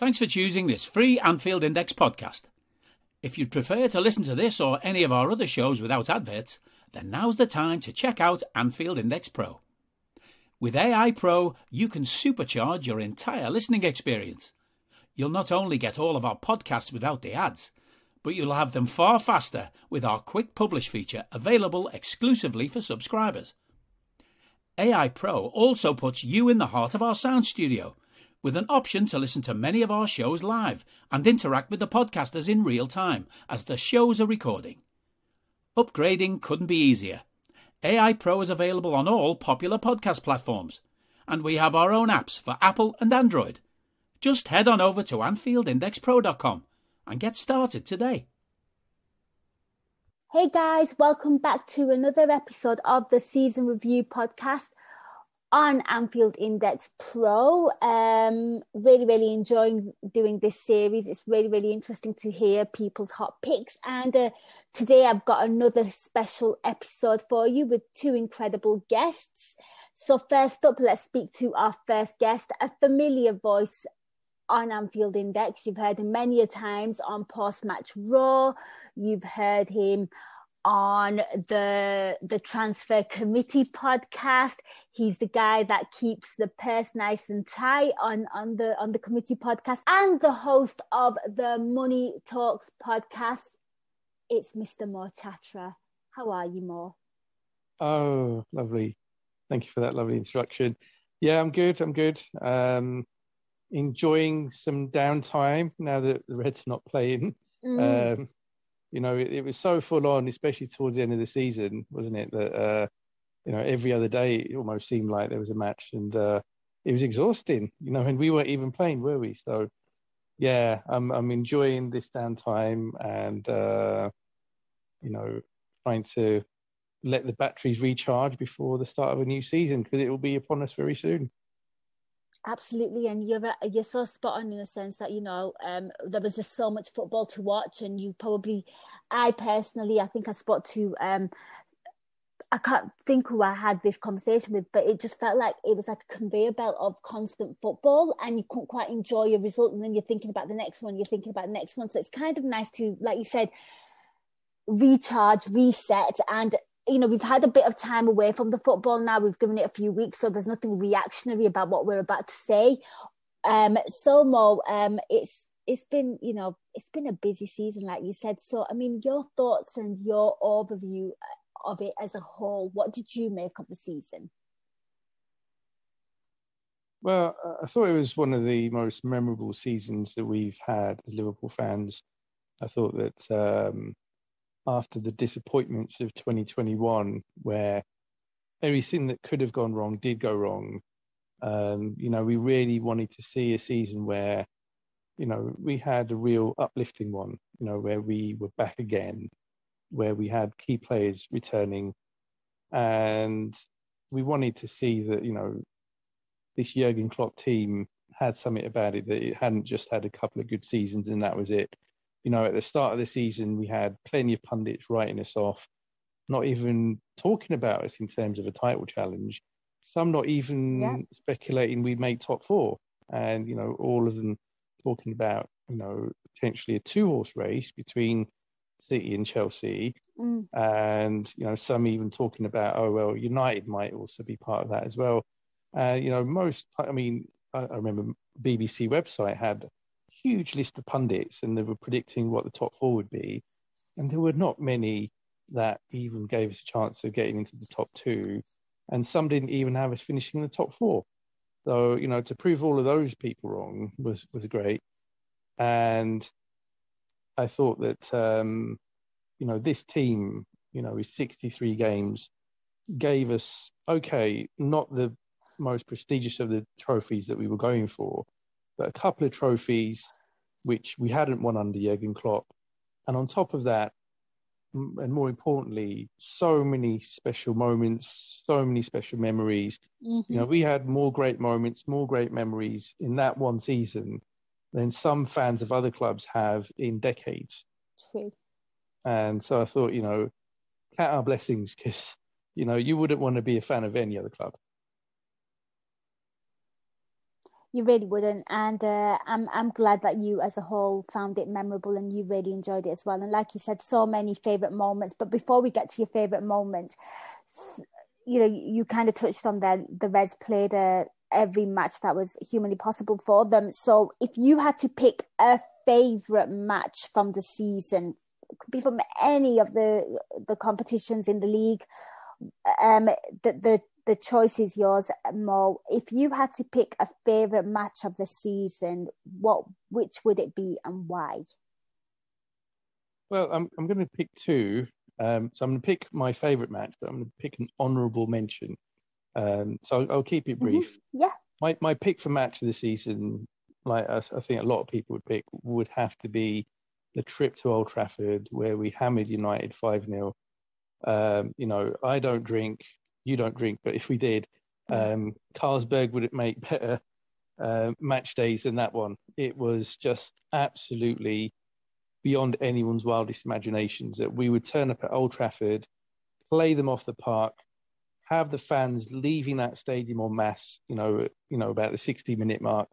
Thanks for choosing this free Anfield Index podcast. If you'd prefer to listen to this or any of our other shows without adverts, then now's the time to check out Anfield Index Pro. With AI Pro, you can supercharge your entire listening experience. You'll not only get all of our podcasts without the ads, but you'll have them far faster with our Quick Publish feature available exclusively for subscribers. AI Pro also puts you in the heart of our sound studio, with an option to listen to many of our shows live and interact with the podcasters in real time as the shows are recording. Upgrading couldn't be easier. AI Pro is available on all popular podcast platforms, and we have our own apps for Apple and Android. Just head on over to AnfieldIndexPro.com and get started today. Hey guys, welcome back to another episode of the Season Review podcast on Anfield Index Pro. Really enjoying doing this series. It's really interesting to hear people's hot picks. And today I've got another special episode for you with two incredible guests. So first up, let's speak to our first guest, a familiar voice on Anfield Index. You've heard him many a times on Post-Match Raw. You've heard him on the Transfer Committee podcast. He's the guy that keeps the purse nice and tight on the committee podcast, and the host of the Money Talks podcast. It's Mr. Mo Chatra. How are you, Mo? Oh, lovely. Thank you for that lovely introduction. Yeah, I'm good. Enjoying some downtime now that the Reds are not playing. It was so full on, especially towards the end of the season, wasn't it? That every other day it almost seemed like there was a match, and it was exhausting. And we weren't even playing, were we? So, yeah, I'm enjoying this downtime and trying to let the batteries recharge before the start of a new season, because it will be upon us very soon. Absolutely, and you're so spot on in the sense that there was just so much football to watch, and I think I spoke to I can't think who I had this conversation with, but it just felt like it was like a conveyor belt of constant football, and you couldn't quite enjoy your result, and then you're thinking about the next one, so it's kind of nice to, like you said, recharge, reset, and we've had a bit of time away from the football now. We've given it a few weeks, so there's nothing reactionary about what we're about to say. So Mo, it's been a busy season, like you said. So, I mean, your thoughts and your overview of it as a whole. What did you make of the season? Well, I thought it was one of the most memorable seasons that we've had as Liverpool fans. I thought that after the disappointments of 2021, where everything that could have gone wrong did go wrong, we really wanted to see a season where, we had a real uplifting one, where we were back again, where we had key players returning, and we wanted to see that, this Jurgen Klopp team had something about it, that it hadn't just had a couple of good seasons and that was it. At the start of the season, we had plenty of pundits writing us off, not even talking about us in terms of a title challenge. Some not even speculating we'd make top four. And, all of them talking about, potentially a two-horse race between City and Chelsea. And, some even talking about, United might also be part of that as well. I remember BBC website had huge list of pundits, and they were predicting what the top four would be, and there were not many that even gave us a chance of getting into the top two, and some didn't even have us finishing in the top four. So to prove all of those people wrong was great. And I thought that this team, with 63 games, gave us not the most prestigious of the trophies that we were going for, but a couple of trophies which we hadn't won under Jurgen Klopp. And on top of that, and more importantly, so many special moments, so many special memories. We had more great moments, more great memories in that one season than some fans of other clubs have in decades. True. And so I thought, count our blessings, because, you wouldn't want to be a fan of any other club. You really wouldn't, and I'm glad that you, as a whole, found it memorable and you really enjoyed it as well. And like you said, so many favorite moments. But before we get to your favorite moment, you kind of touched on the Reds played every match that was humanly possible for them. So if you had to pick a favorite match from the season, it could be from any of the competitions in the league, the choice is yours, Mo. If you had to pick a favourite match of the season, which would it be and why? Well, I'm going to pick two. So I'm going to pick my favourite match, but I'm going to pick an honourable mention. So I'll keep it brief. Yeah. My pick for match of the season, like I think a lot of people would pick, would have to be the trip to Old Trafford where we hammered United 5-0. I don't drink, you don't drink, but if we did, Carlsberg would make better match days than that one. It was just absolutely beyond anyone's wildest imaginations that we would turn up at Old Trafford, play them off the park, have the fans leaving that stadium en masse, about the 60-minute mark.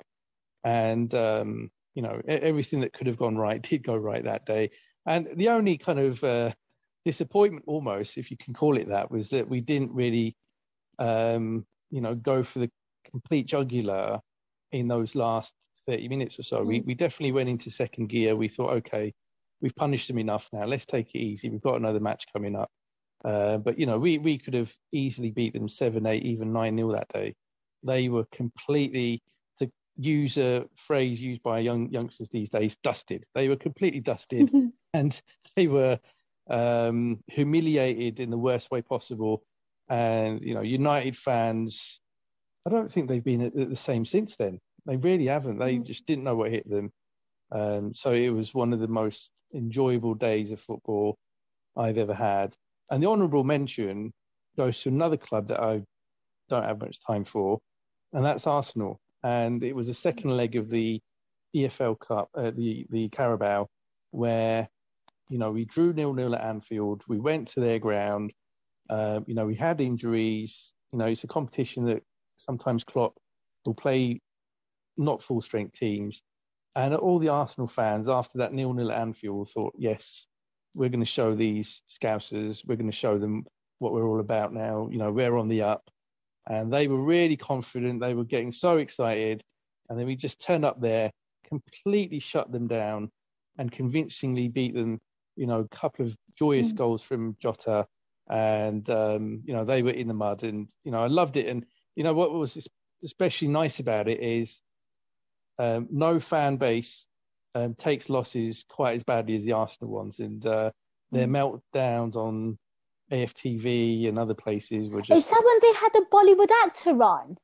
And, everything that could have gone right did go right that day. And the only kind of disappointment almost, if you can call it that, was that we didn't really, go for the complete jugular in those last 30 minutes or so. We definitely went into second gear. We thought, okay, we've punished them enough now. Let's take it easy. We've got another match coming up. But we could have easily beat them 7-8, even 9-0 that day. They were completely, to use a phrase used by youngsters these days, dusted. They were completely dusted, and they were humiliated in the worst way possible. And United fans, I don't think they've been at the same since then. They really haven't. They just didn't know what hit them. So it was one of the most enjoyable days of football I've ever had. And the honourable mention goes to another club that I don't have much time for, and that's Arsenal. And it was the second leg of the EFL Cup, the Carabao, where, we drew 0-0 at Anfield. We went to their ground. We had injuries. It's a competition that sometimes Klopp will play not full strength teams. And all the Arsenal fans, after that 0-0 at Anfield, thought, yes, we're going to show these Scousers, we're going to show them what we're all about now. We're on the up. And they were really confident. They were getting so excited. And then we just turned up there, completely shut them down and convincingly beat them, a couple of joyous goals from Jota. And, they were in the mud. And, I loved it. And, what was especially nice about it is no fan base takes losses quite as badly as the Arsenal ones. And their meltdowns on AFTV and other places were just... Is that when they had a Bollywood actor on?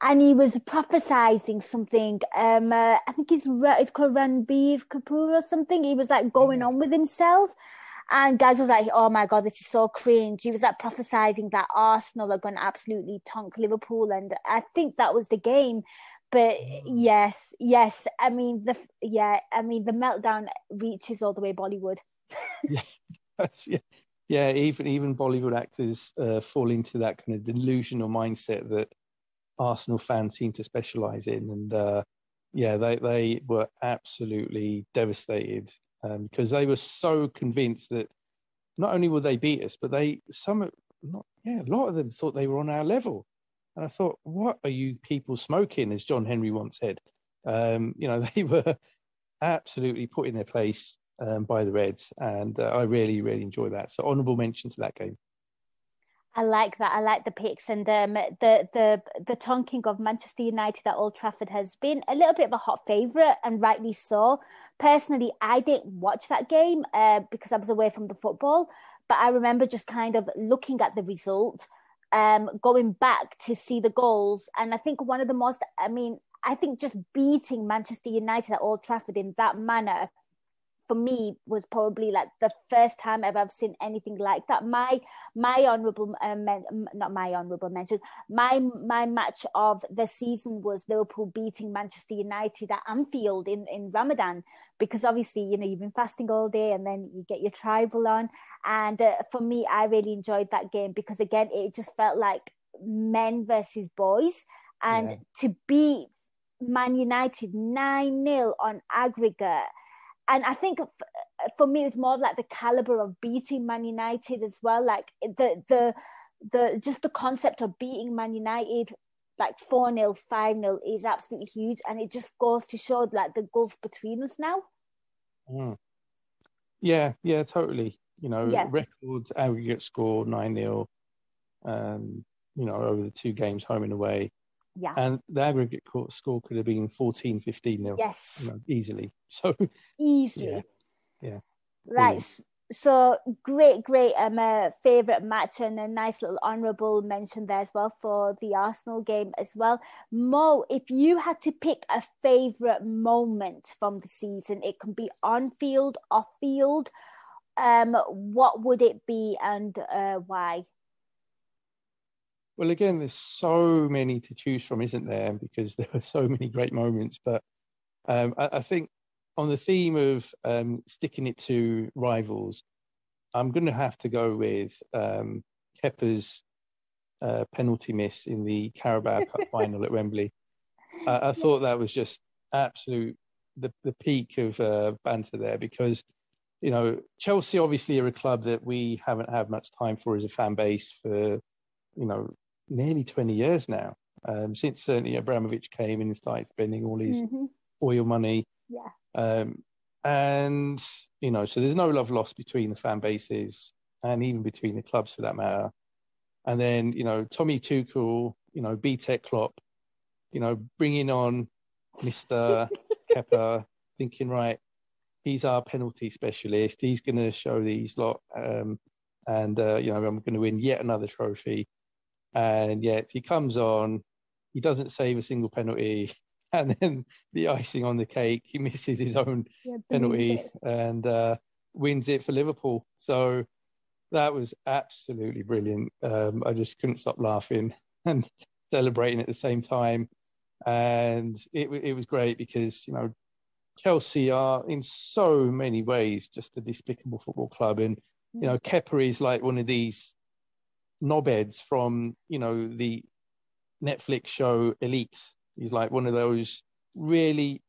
And he was prophesizing something. I think it's called Ranbir Kapoor or something. He was like going on with himself. And guys was like, oh my God, this is so cringe. He was like prophesizing that Arsenal are going to absolutely tonk Liverpool. And I think that was the game. But yes. I mean, the meltdown reaches all the way Bollywood. Yeah, even Bollywood actors fall into that kind of delusional mindset that Arsenal fans seem to specialise in. And they were absolutely devastated because they were so convinced that not only would they beat us, but a lot of them thought they were on our level. And I thought, what are you people smoking, as John Henry once said? They were absolutely put in their place by the Reds, and I really, really enjoy that. So honourable mention to that game. I like that. I like the picks, and the tonking of Manchester United at Old Trafford has been a little bit of a hot favourite, and rightly so. Personally, I didn't watch that game because I was away from the football, but I remember just kind of looking at the result, going back to see the goals, and I think I think just beating Manchester United at Old Trafford in that manner, for me, was probably like the first time ever I've seen anything like that. My match of the season was Liverpool beating Manchester United at Anfield in Ramadan, because obviously, you've been fasting all day and then you get your tribal on. And for me, I really enjoyed that game because, again, it just felt like men versus boys. And to beat Man United 9-0 on aggregate. And I think for me, it's more like the caliber of beating Man United as well. Like the just the concept of beating Man United like 4-0, 5-0 is absolutely huge. And it just goes to show like the gulf between us now. Mm. Yeah, totally. Record aggregate score 9-0, over the two games, home and away. Yeah. And the aggregate score could have been 14, 15-0. Yes. Easily. So easily. Yeah. Right. Brilliant. So great favourite match, and a nice little honourable mention there as well for the Arsenal game as well. Mo, if you had to pick a favourite moment from the season, it can be on field, off field, what would it be and why? Well, again, there's so many to choose from, isn't there? Because there are so many great moments. But I think on the theme of sticking it to rivals, I'm going to have to go with Kepa's penalty miss in the Carabao Cup final at Wembley. I thought that was just absolute the peak of banter there, because Chelsea obviously are a club that we haven't had much time for as a fan base for nearly 20 years now, since certainly Abramovich came in and started spending all his oil money. Yeah. And so there's no love lost between the fan bases and even between the clubs for that matter. And then Tommy Tuchel, BTEC Klopp, bringing on Mr. Kepa, thinking, right, he's our penalty specialist. He's going to show these lot, and I'm going to win yet another trophy. And yet he comes on, he doesn't save a single penalty, and then the icing on the cake, he misses his own penalty and wins it for Liverpool. So that was absolutely brilliant. I just couldn't stop laughing and celebrating at the same time. And it was great because, Chelsea are in so many ways just a despicable football club. And, Kepa is like one of these knobheads from, the Netflix show Elite. He's like one of those really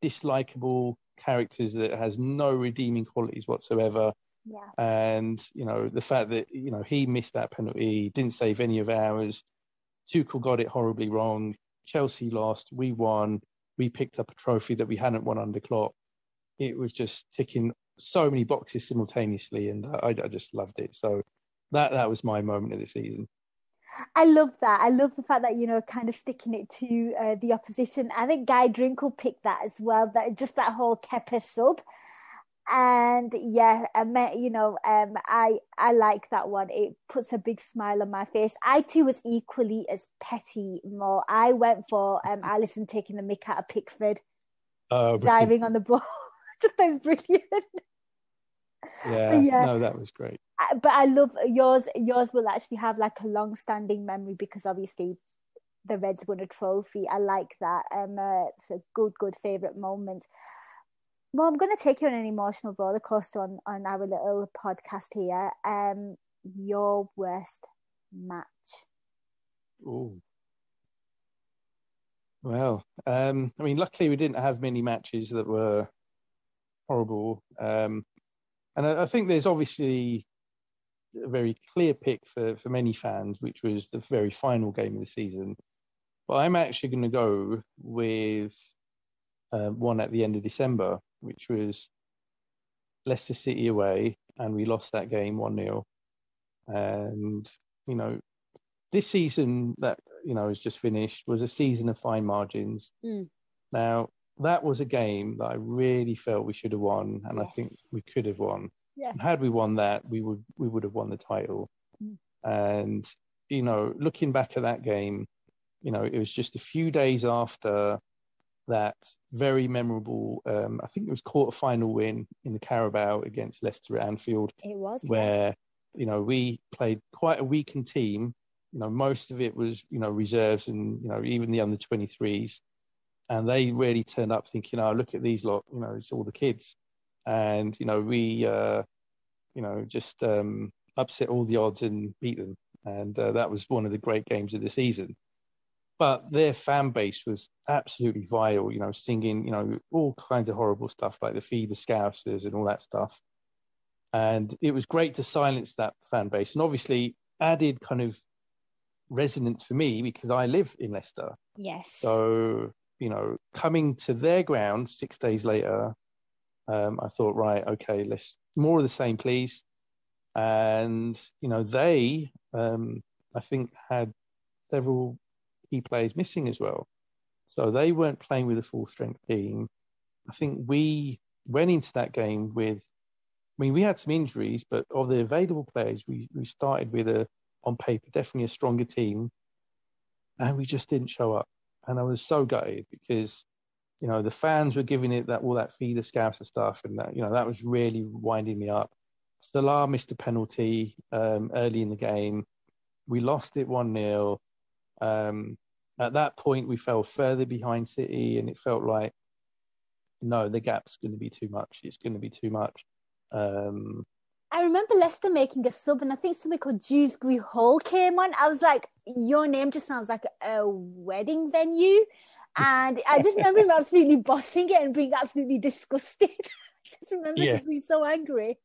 dislikable characters that has no redeeming qualities whatsoever. Yeah. And, the fact that, he missed that penalty, didn't save any of ours. Tuchel got it horribly wrong. Chelsea lost. We won. We picked up a trophy that we hadn't won under Klopp. It was just ticking so many boxes simultaneously, and I just loved it. So that was my moment of the season. I love that. I love the fact that, kind of sticking it to the opposition. I think Guy Drinkle picked that as well, that whole Kepa sub. And yeah, I like that one. It puts a big smile on my face. I too was equally as petty, Mo. I went for Alisson taking the mick out of Pickford, diving on the ball. That was brilliant. Yeah, no, that was great. But I love yours. Yours will actually have like a long-standing memory because obviously the Reds won a trophy. I like that. It's a good favourite moment. Well, I'm going to take you on an emotional roller coaster on our little podcast here. Your worst match. Oh. Well, luckily we didn't have many matches that were horrible. And I think there's obviously a very clear pick for many fans, which was the very final game of the season. But I'm actually going to go with one at the end of December, which was Leicester City away, and we lost that game 1-0. And, this season that, has just finished was a season of fine margins. Now, that was a game that I really felt we should have won, and yes. I think we could have won. Yes. And had we won that, we would have won the title. And, looking back at that game, it was just a few days after that very memorable, I think it was quarter-final win in the Carabao against Leicester at Anfield. It was. Where, we played quite a weakened team. Most of it was, reserves and, even the under 23s. And they really turned up thinking, look at these lot, it's all the kids. And, we, just upset all the odds and beat them. And that was one of the great games of the season. but their fan base was absolutely vile, singing, all kinds of horrible stuff like the Feed the Scousers and all that stuff. And it was great to silence that fan base, and obviously added kind of resonance for me because I live in Leicester. Yes. So, coming to their ground 6 days later, I thought, right, okay, let's more of the same, please. And, they, I think, had several key players missing as well. So they weren't playing with a full strength team. I think we went into that game with, we had some injuries, but of the available players, we started with on paper, definitely a stronger team. And we just didn't show up. And I was so gutted because, the fans were giving it all that Feed the Scouser stuff. And that, that was really winding me up. Salah missed a penalty early in the game. We lost it 1-0. At that point, we fell further behind City, and it felt like, no, the gap's going to be too much. It's going to be too much. I remember Leicester making a sub, and I think somebody called Dewsbury Hall came on. I was like, your name just sounds like a wedding venue. And I just remember him absolutely bossing it and being absolutely disgusted. I just remember just being so angry.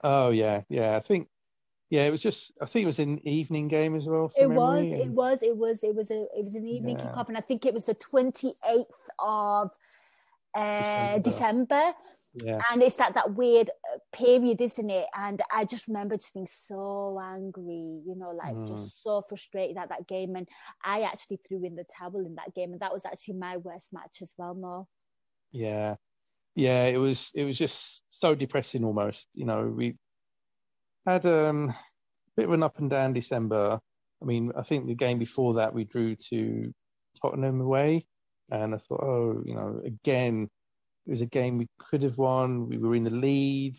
Oh, yeah. Yeah, I think it was an evening game as well. It was an evening kickoff, and I think it was the 28th of December. Yeah. And it's that weird period, isn't it? And I just remember just being so angry, just so frustrated at that game. And I actually threw in the towel in that game, and that was actually my worst match as well, Mo. Yeah. Yeah, it was just so depressing almost. We had a bit of an up and down December. I mean, I think the game before that we drew to Tottenham away, and I thought, again, it was a game we could have won. We were in the lead,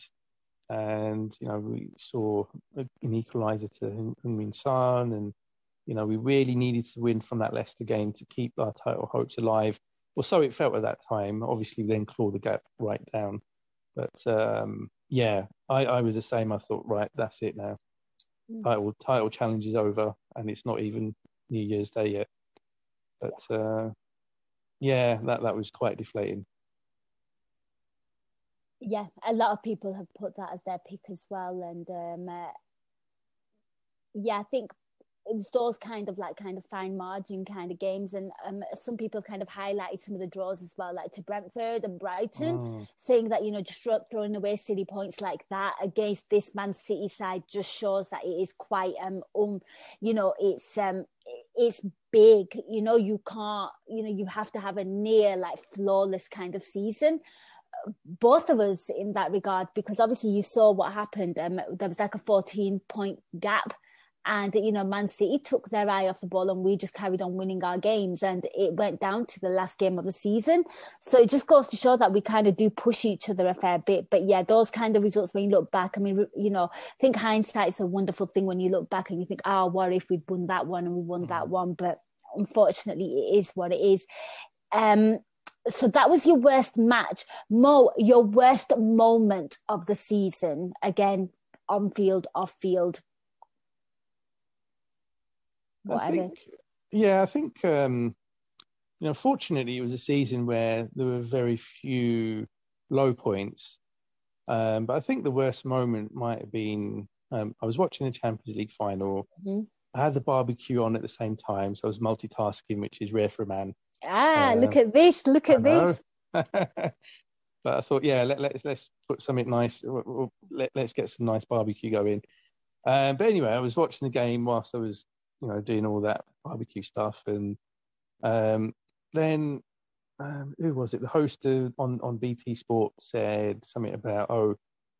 and we saw an equaliser to Heung-min Son, and we really needed to win from that Leicester game to keep our title hopes alive. Well, so it felt at that time. Obviously, then claw the gap right down. But I was the same. I thought, right, that's it now. Title challenge is over, and it's not even New Year's Day yet. But that was quite deflating. Yeah, a lot of people have put that as their pick as well, and I think it was those kind of fine margin kind of games, and some people kind of highlighted some of the draws as well, like to Brentford and Brighton, saying that just throwing away silly points like that against this Man City side just shows that it is quite it's big. You can't, you have to have a near flawless kind of season. Both of us in that regard, because obviously you saw what happened. There was like a 14-point gap, and Man City took their eye off the ball, and we just carried on winning our games, and it went down to the last game of the season. So it just goes to show that we kind of do push each other a fair bit. But yeah, those kind of results, when you look back, I mean, I think hindsight is a wonderful thing when you look back and you think, what if we'd won that one and we won that one? But unfortunately, it is what it is. So that was your worst match. Mo, your worst moment of the season, again, on field, off field, whatever. I think fortunately it was a season where there were very few low points. But I think the worst moment might have been, I was watching the Champions League final. Mm-hmm. I had the barbecue on at the same time, so I was multitasking, which is rare for a man. Look at this. But I thought, let's put something nice. Let's get some nice barbecue going. But anyway, I was watching the game whilst I was, doing all that barbecue stuff. And then, who was it? The host on BT Sport said something about,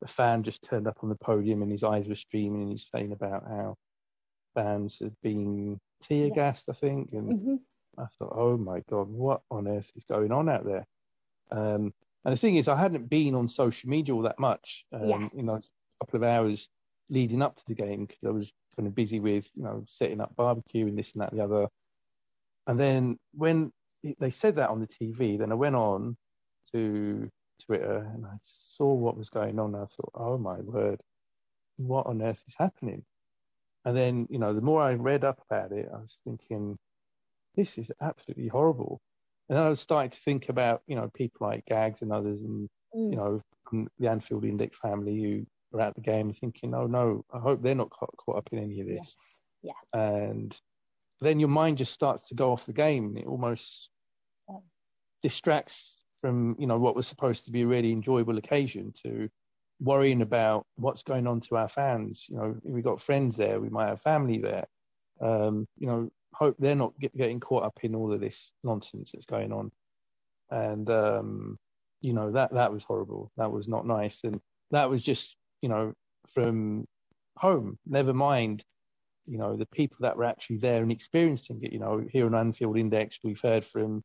the fan just turned up on the podium and his eyes were streaming, and he's saying about how fans had been tear gassed, I think. And I thought, oh my God, what on earth is going on out there? And the thing is, I hadn't been on social media all that much, a couple of hours leading up to the game, because I was kind of busy with, setting up barbecue and this and that and the other. And then when they said that on the TV, then I went on to Twitter and I saw what was going on. I thought, oh my word, what on earth is happening? And then, the more I read up about it, I was thinking, this is absolutely horrible. And then I was starting to think about, people like Gags and others, and from the Anfield Index family who were at the game, thinking, oh no, I hope they're not caught up in any of this. Yes. Yeah. And then your mind just starts to go off the game. It almost distracts from, what was supposed to be a really enjoyable occasion to worrying about what's going on to our fans. We got friends there, we might have family there. Hope they're not getting caught up in all of this nonsense that's going on. And, that was horrible. That was not nice. And that was just, from home, never mind, the people that were actually there and experiencing it. Here on Anfield Index, we've heard from,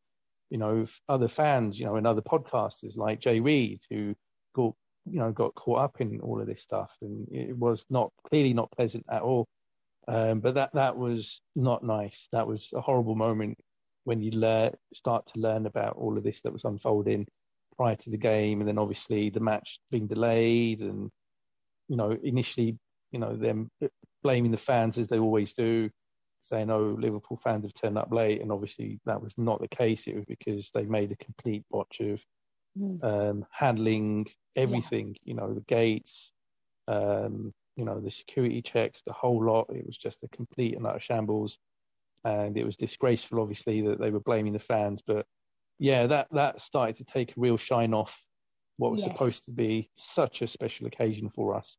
other fans, and other podcasters like Jay Reid, who got caught up in all of this stuff. And it was clearly not pleasant at all. But that was not nice. That was a horrible moment when you start to learn about all of this that was unfolding prior to the game, and then obviously the match being delayed, and initially them blaming the fans as they always do, saying, "Oh, Liverpool fans have turned up late," and obviously that was not the case. It was because they made a complete botch of handling everything. The gates. The security checks, the whole lot. It was just a complete and utter shambles. And it was disgraceful, obviously, that they were blaming the fans. But yeah, that started to take a real shine off what was supposed to be such a special occasion for us.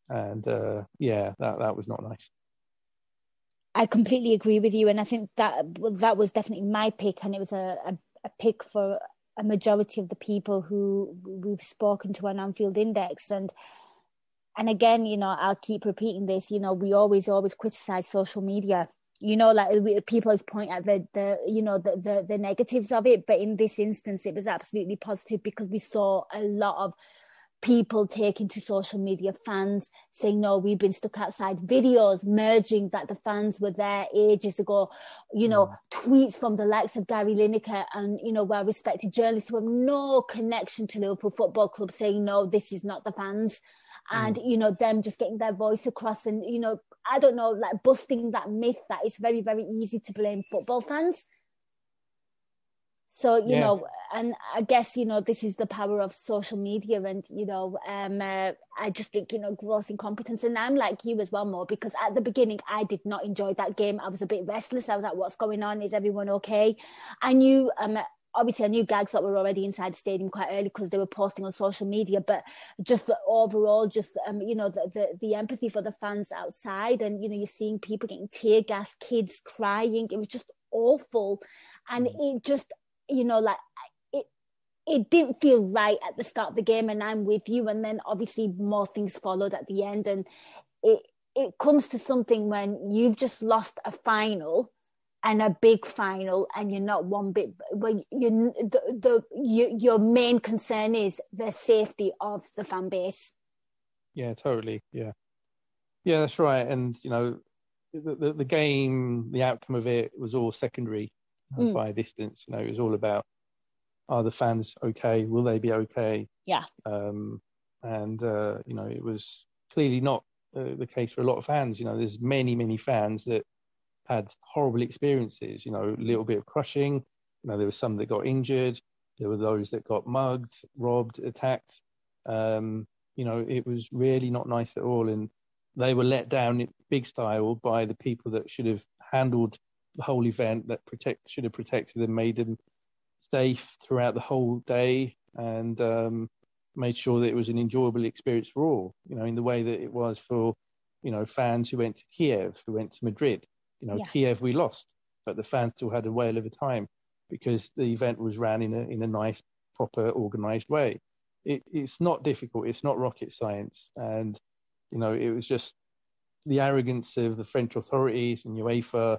And that was not nice. I completely agree with you. And I think that was definitely my pick. And it was a pick for a majority of the people who we've spoken to on Anfield Index. And again, I'll keep repeating this, we always criticize social media, people always point at the negatives of it. But in this instance, it was absolutely positive, because we saw a lot of people taking to social media, fans saying, no, we've been stuck outside, videos merging that the fans were there ages ago, tweets from the likes of Gary Lineker and, well-respected journalists who have no connection to Liverpool Football Club, saying, no, this is not the fans. And, them just getting their voice across and, I don't know, like busting that myth that it's very, very easy to blame football fans. So, and I guess, this is the power of social media and, I just think, gross incompetence. And I'm like you as well, Mo, because at the beginning, I did not enjoy that game. I was a bit restless. I was like, what's going on? Is everyone okay? I knew, obviously I knew Gags that were already inside the stadium quite early because they were posting on social media, but just overall, the empathy for the fans outside, and, you're seeing people getting tear gas, kids crying. It was just awful. And it just, it didn't feel right at the start of the game, and I'm with you. And then obviously more things followed at the end. And it comes to something when you've just lost a final, and a big final, and you're not one bit. When your main concern is the safety of the fan base. Yeah, totally. Yeah, that's right. And the game, the outcome of it was all secondary by a distance. It was all about, are the fans okay? Will they be okay? Yeah. It was clearly not the case for a lot of fans. There's many fans that had horrible experiences, a little bit of crushing. There were some that got injured. There were those that got mugged, robbed, attacked. It was really not nice at all. And they were let down in big style by the people that should have handled the whole event, that should have protected them, made them safe throughout the whole day, and made sure that it was an enjoyable experience for all, in the way that it was for, fans who went to Kiev, who went to Madrid. Kiev we lost, but the fans still had a whale of a time because the event was ran in a nice, proper, organised way. It's not difficult. It's not rocket science. And, it was just the arrogance of the French authorities and UEFA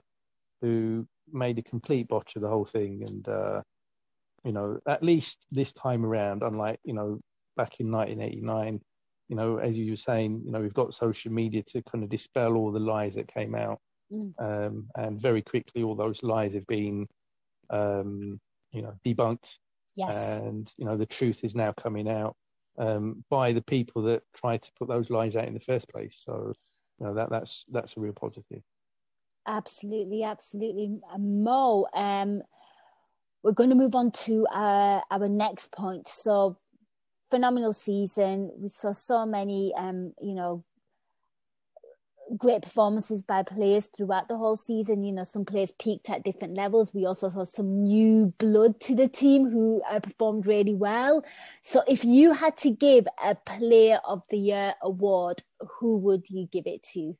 who made a complete botch of the whole thing. And, at least this time around, unlike, back in 1989, as you were saying, we've got social media to kind of dispel all the lies that came out. And very quickly, all those lies have been, debunked. Yes. And, the truth is now coming out by the people that tried to put those lies out in the first place. So, that's a real positive. Absolutely. Mo, we're going to move on to our next point. So, phenomenal season. We saw so many, great performances by players throughout the whole season. You know, some players peaked at different levels. We also saw some new blood to the team who performed really well. So if you had to give a Player of the Year award, who would you give it to?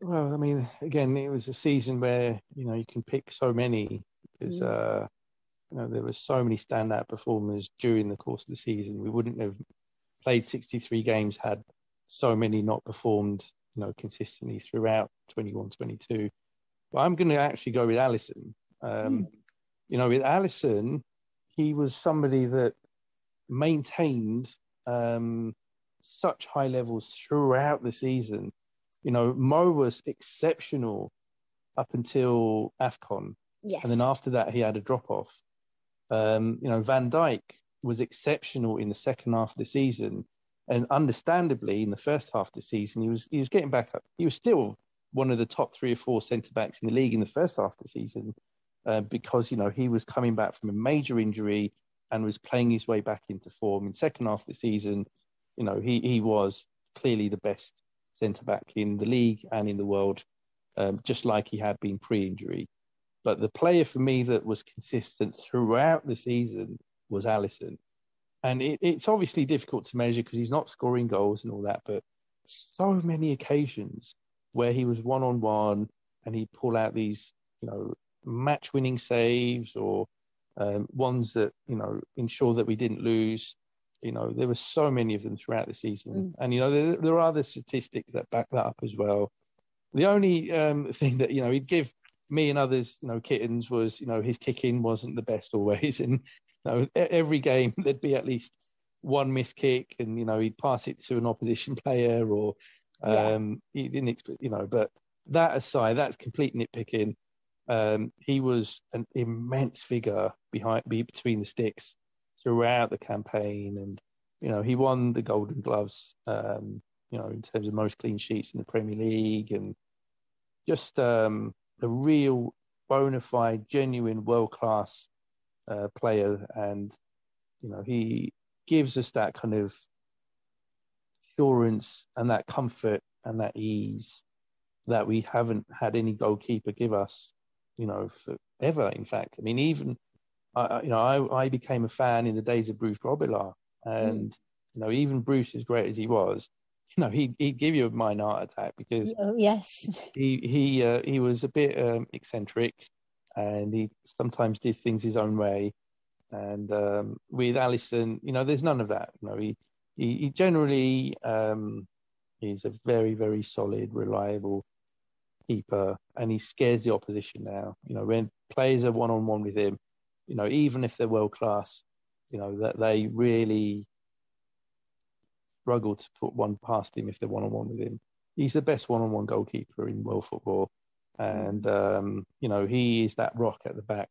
Well, I mean, again, it was a season where, you can pick so many because, there were so many standout performers during the course of the season. We wouldn't have played 63 games, had so many not performed, consistently throughout 21-22. But I'm going to actually go with Alisson. With Alisson, he was somebody that maintained such high levels throughout the season. Mo was exceptional up until AFCON. Yes. And then after that, he had a drop-off. Van Dijk was exceptional in the second half of the season. And understandably, in the first half of the season, he was getting back up. He was still one of the top 3 or 4 centre-backs in the league in the first half of the season because, he was coming back from a major injury and was playing his way back into form. In the second half of the season, he was clearly the best centre-back in the league and in the world, just like he had been pre-injury. But the player for me that was consistent throughout the season was Alisson. And it's obviously difficult to measure because he's not scoring goals and all that, but so many occasions where he was one-on-one and he'd pull out these, match-winning saves or ones that, ensure that we didn't lose. There were so many of them throughout the season. And, there are other statistics that back that up as well. The only thing that, he'd give me and others, kittens was, his kicking wasn't the best always. And, every game there'd be at least one missed kick and, he'd pass it to an opposition player or he didn't expect, but that aside, that's complete nitpicking. He was an immense figure between the sticks throughout the campaign. And, he won the Golden Gloves, in terms of most clean sheets in the Premier League and just a real bona fide, genuine, world-class player. And, he gives us that kind of assurance and that comfort and that ease that we haven't had any goalkeeper give us, forever, in fact. I mean, even I became a fan in the days of Bruce Grobbelaar, and even Bruce, as great as he was, he'd give you a minor heart attack because he was a bit eccentric, and he sometimes did things his own way. And with Alisson, there's none of that. He generally is a very, very solid, reliable keeper, and he scares the opposition now. When players are one-on-one with him, even if they're world class, that they really struggle to put one past him if they're one-on-one with him. He's the best one-on-one goalkeeper in world football, and he is that rock at the back.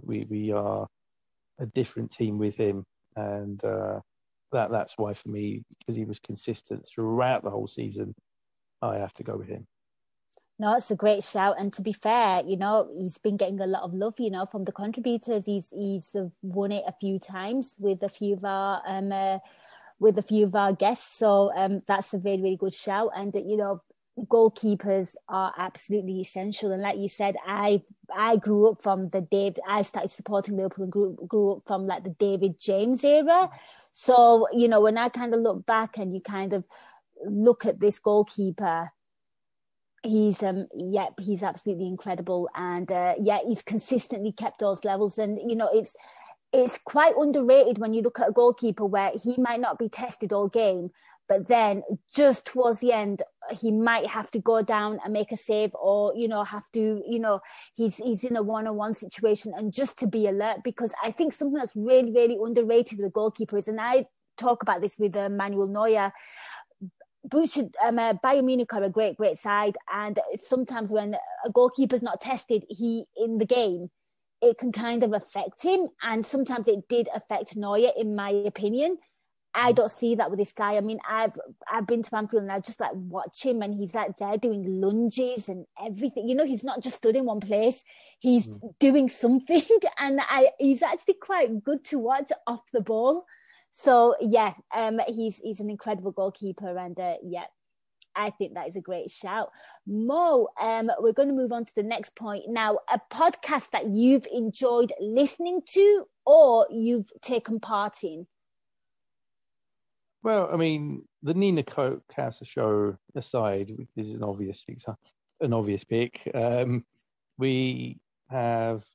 We are a different team with him, and that's why for me, because he was consistent throughout the whole season, I have to go with him. No, it's a great shout. And to be fair, he's been getting a lot of love, from the contributors. He's won it a few times with a few of our guests. So that's a very, very good shout. And goalkeepers are absolutely essential. And like you said, I grew up from I started supporting Liverpool and grew up from like the David James era. So, when I kind of look back and you kind of look at this goalkeeper, he's absolutely incredible. And he's consistently kept those levels. And, it's quite underrated when you look at a goalkeeper where he might not be tested all game, but then just towards the end, he might have to go down and make a save or, have to, he's in a one-on-one situation, and just to be alert, because I think something that's really, really underrated with the goalkeepers, and I talk about this with Manuel Neuer, Bayern Munich are a great, great side. And sometimes when a goalkeeper's not tested, in the game, it can kind of affect him. And sometimes it did affect Neuer, in my opinion. I don't see that with this guy. I mean, I've been to Anfield and I just like watch him, and he's like there doing lunges and everything. You know, he's not just stood in one place; he's doing something, and he's actually quite good to watch off the ball. So yeah, he's an incredible goalkeeper, and yeah, I think that is a great shout. Mo, we're going to move on to the next point now. A podcast that you've enjoyed listening to or you've taken part in. Well, I mean, the Nina Kauser show aside, which is an obvious pick. We have,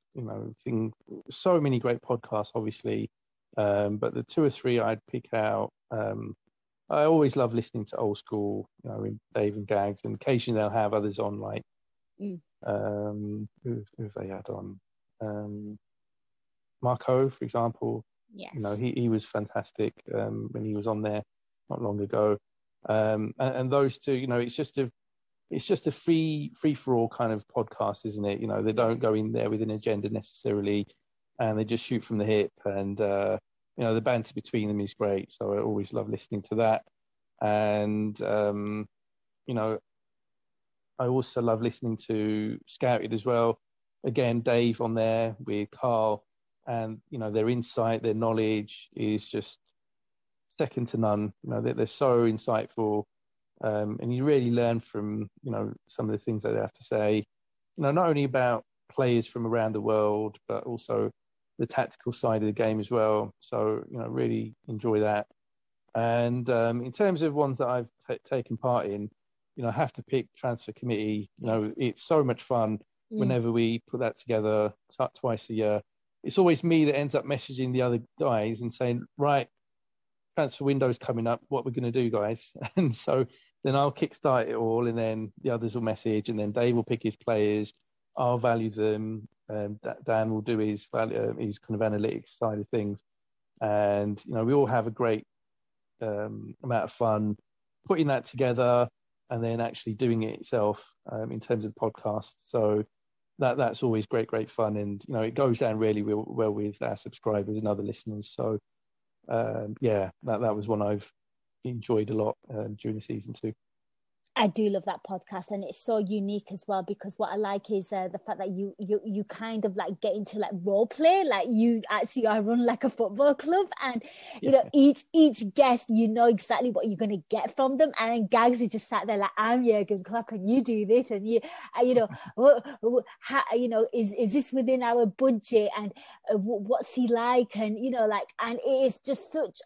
so many great podcasts, obviously, but the two or three I'd pick out. I always love listening to old school, in Dave and Gags, and occasionally they'll have others on, like who have they had on? Marco, for example. Yes. He was fantastic when he was on there not long ago. And those two, it's just a free for all kind of podcast, isn't it? They don't go in there with an agenda necessarily, and they just shoot from the hip. And the banter between them is great. So I always love listening to that. And I also love listening to Scouted as well. Again, Dave on there with Carl. And, their insight, their knowledge is just second to none. They're so insightful. And you really learn from, some of the things that they have to say, not only about players from around the world, but also the tactical side of the game as well. So, really enjoy that. And in terms of ones that I've taken part in, I have to pick Transfer Committee. It's so much fun whenever we put that together twice a year. It's always me that ends up messaging the other guys and saying, right, transfer window's coming up. What we're going to do, guys? And so then I'll kickstart it all, and then the others will message, and then Dave will pick his players. I'll value them. Dan will do his kind of analytics side of things. And, we all have a great amount of fun putting that together and then actually doing it itself in terms of the podcast. So that's always great fun, and it goes down really well with our subscribers and other listeners. So that was one I've enjoyed a lot during the season too. I do love that podcast, and it's so unique as well, because what I like is the fact that you kind of like get into like role play, like you actually are run like a football club, and each guest exactly what you're going to get from them, and then Gags is just sat there like, I'm Jurgen Klopp and you do this, and is this within our budget, and what's he like, and and it is just such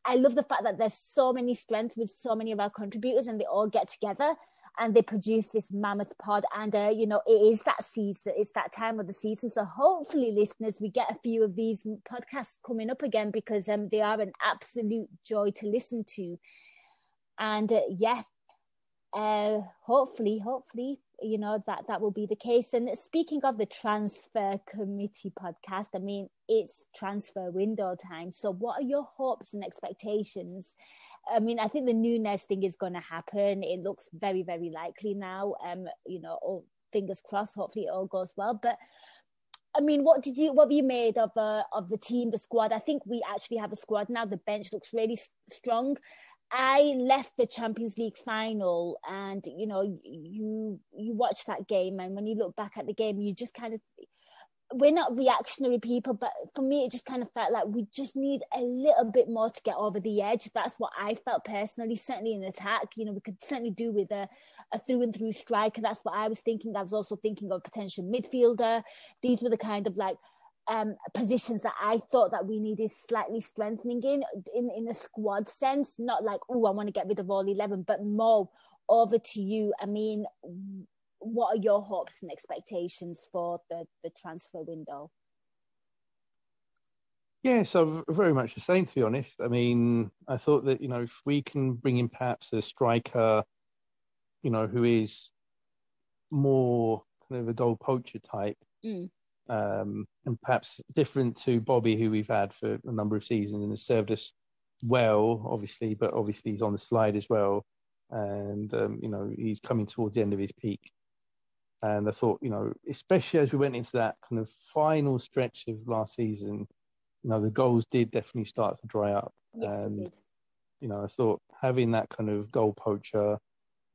I love the fact that there's so many strengths with so many of our contributors, and they all get together and they produce this mammoth pod. And, it is that season. It's that time of the season. So hopefully, listeners, we get a few of these podcasts coming up again, because they are an absolute joy to listen to. And hopefully, that will be the case. And speaking of the Transfer Committee podcast, I mean, it's transfer window time. So what are your hopes and expectations? I mean, I think the Nunes thing is going to happen. It looks very, very likely now. Fingers crossed, hopefully it all goes well. But I mean, what have you made of the team, the squad? I think we actually have a squad now. The bench looks really strong. I left the Champions League final, and you watch that game, and when you look back at the game, you just kind of, we're not reactionary people, but for me it just kind of felt like we just need a little bit more to get over the edge. That's what I felt personally. Certainly in attack, we could certainly do with a through and through striker. That's what I was thinking. I was also thinking of a potential midfielder. These were the kind of like positions that I thought that we needed slightly strengthening in a squad sense, not like, I want to get rid of all 11, but Mo, over to you. I mean, what are your hopes and expectations for the transfer window? Yeah, so very much the same, to be honest. I mean, I thought that, if we can bring in perhaps a striker, who is more kind of a goal poacher type, and perhaps different to Bobby, who we've had for a number of seasons and has served us well, obviously, but obviously he's on the slide as well. And, he's coming towards the end of his peak. And I thought, especially as we went into that kind of final stretch of last season, the goals did definitely start to dry up. Yes, And, they did. I thought having that kind of goal poacher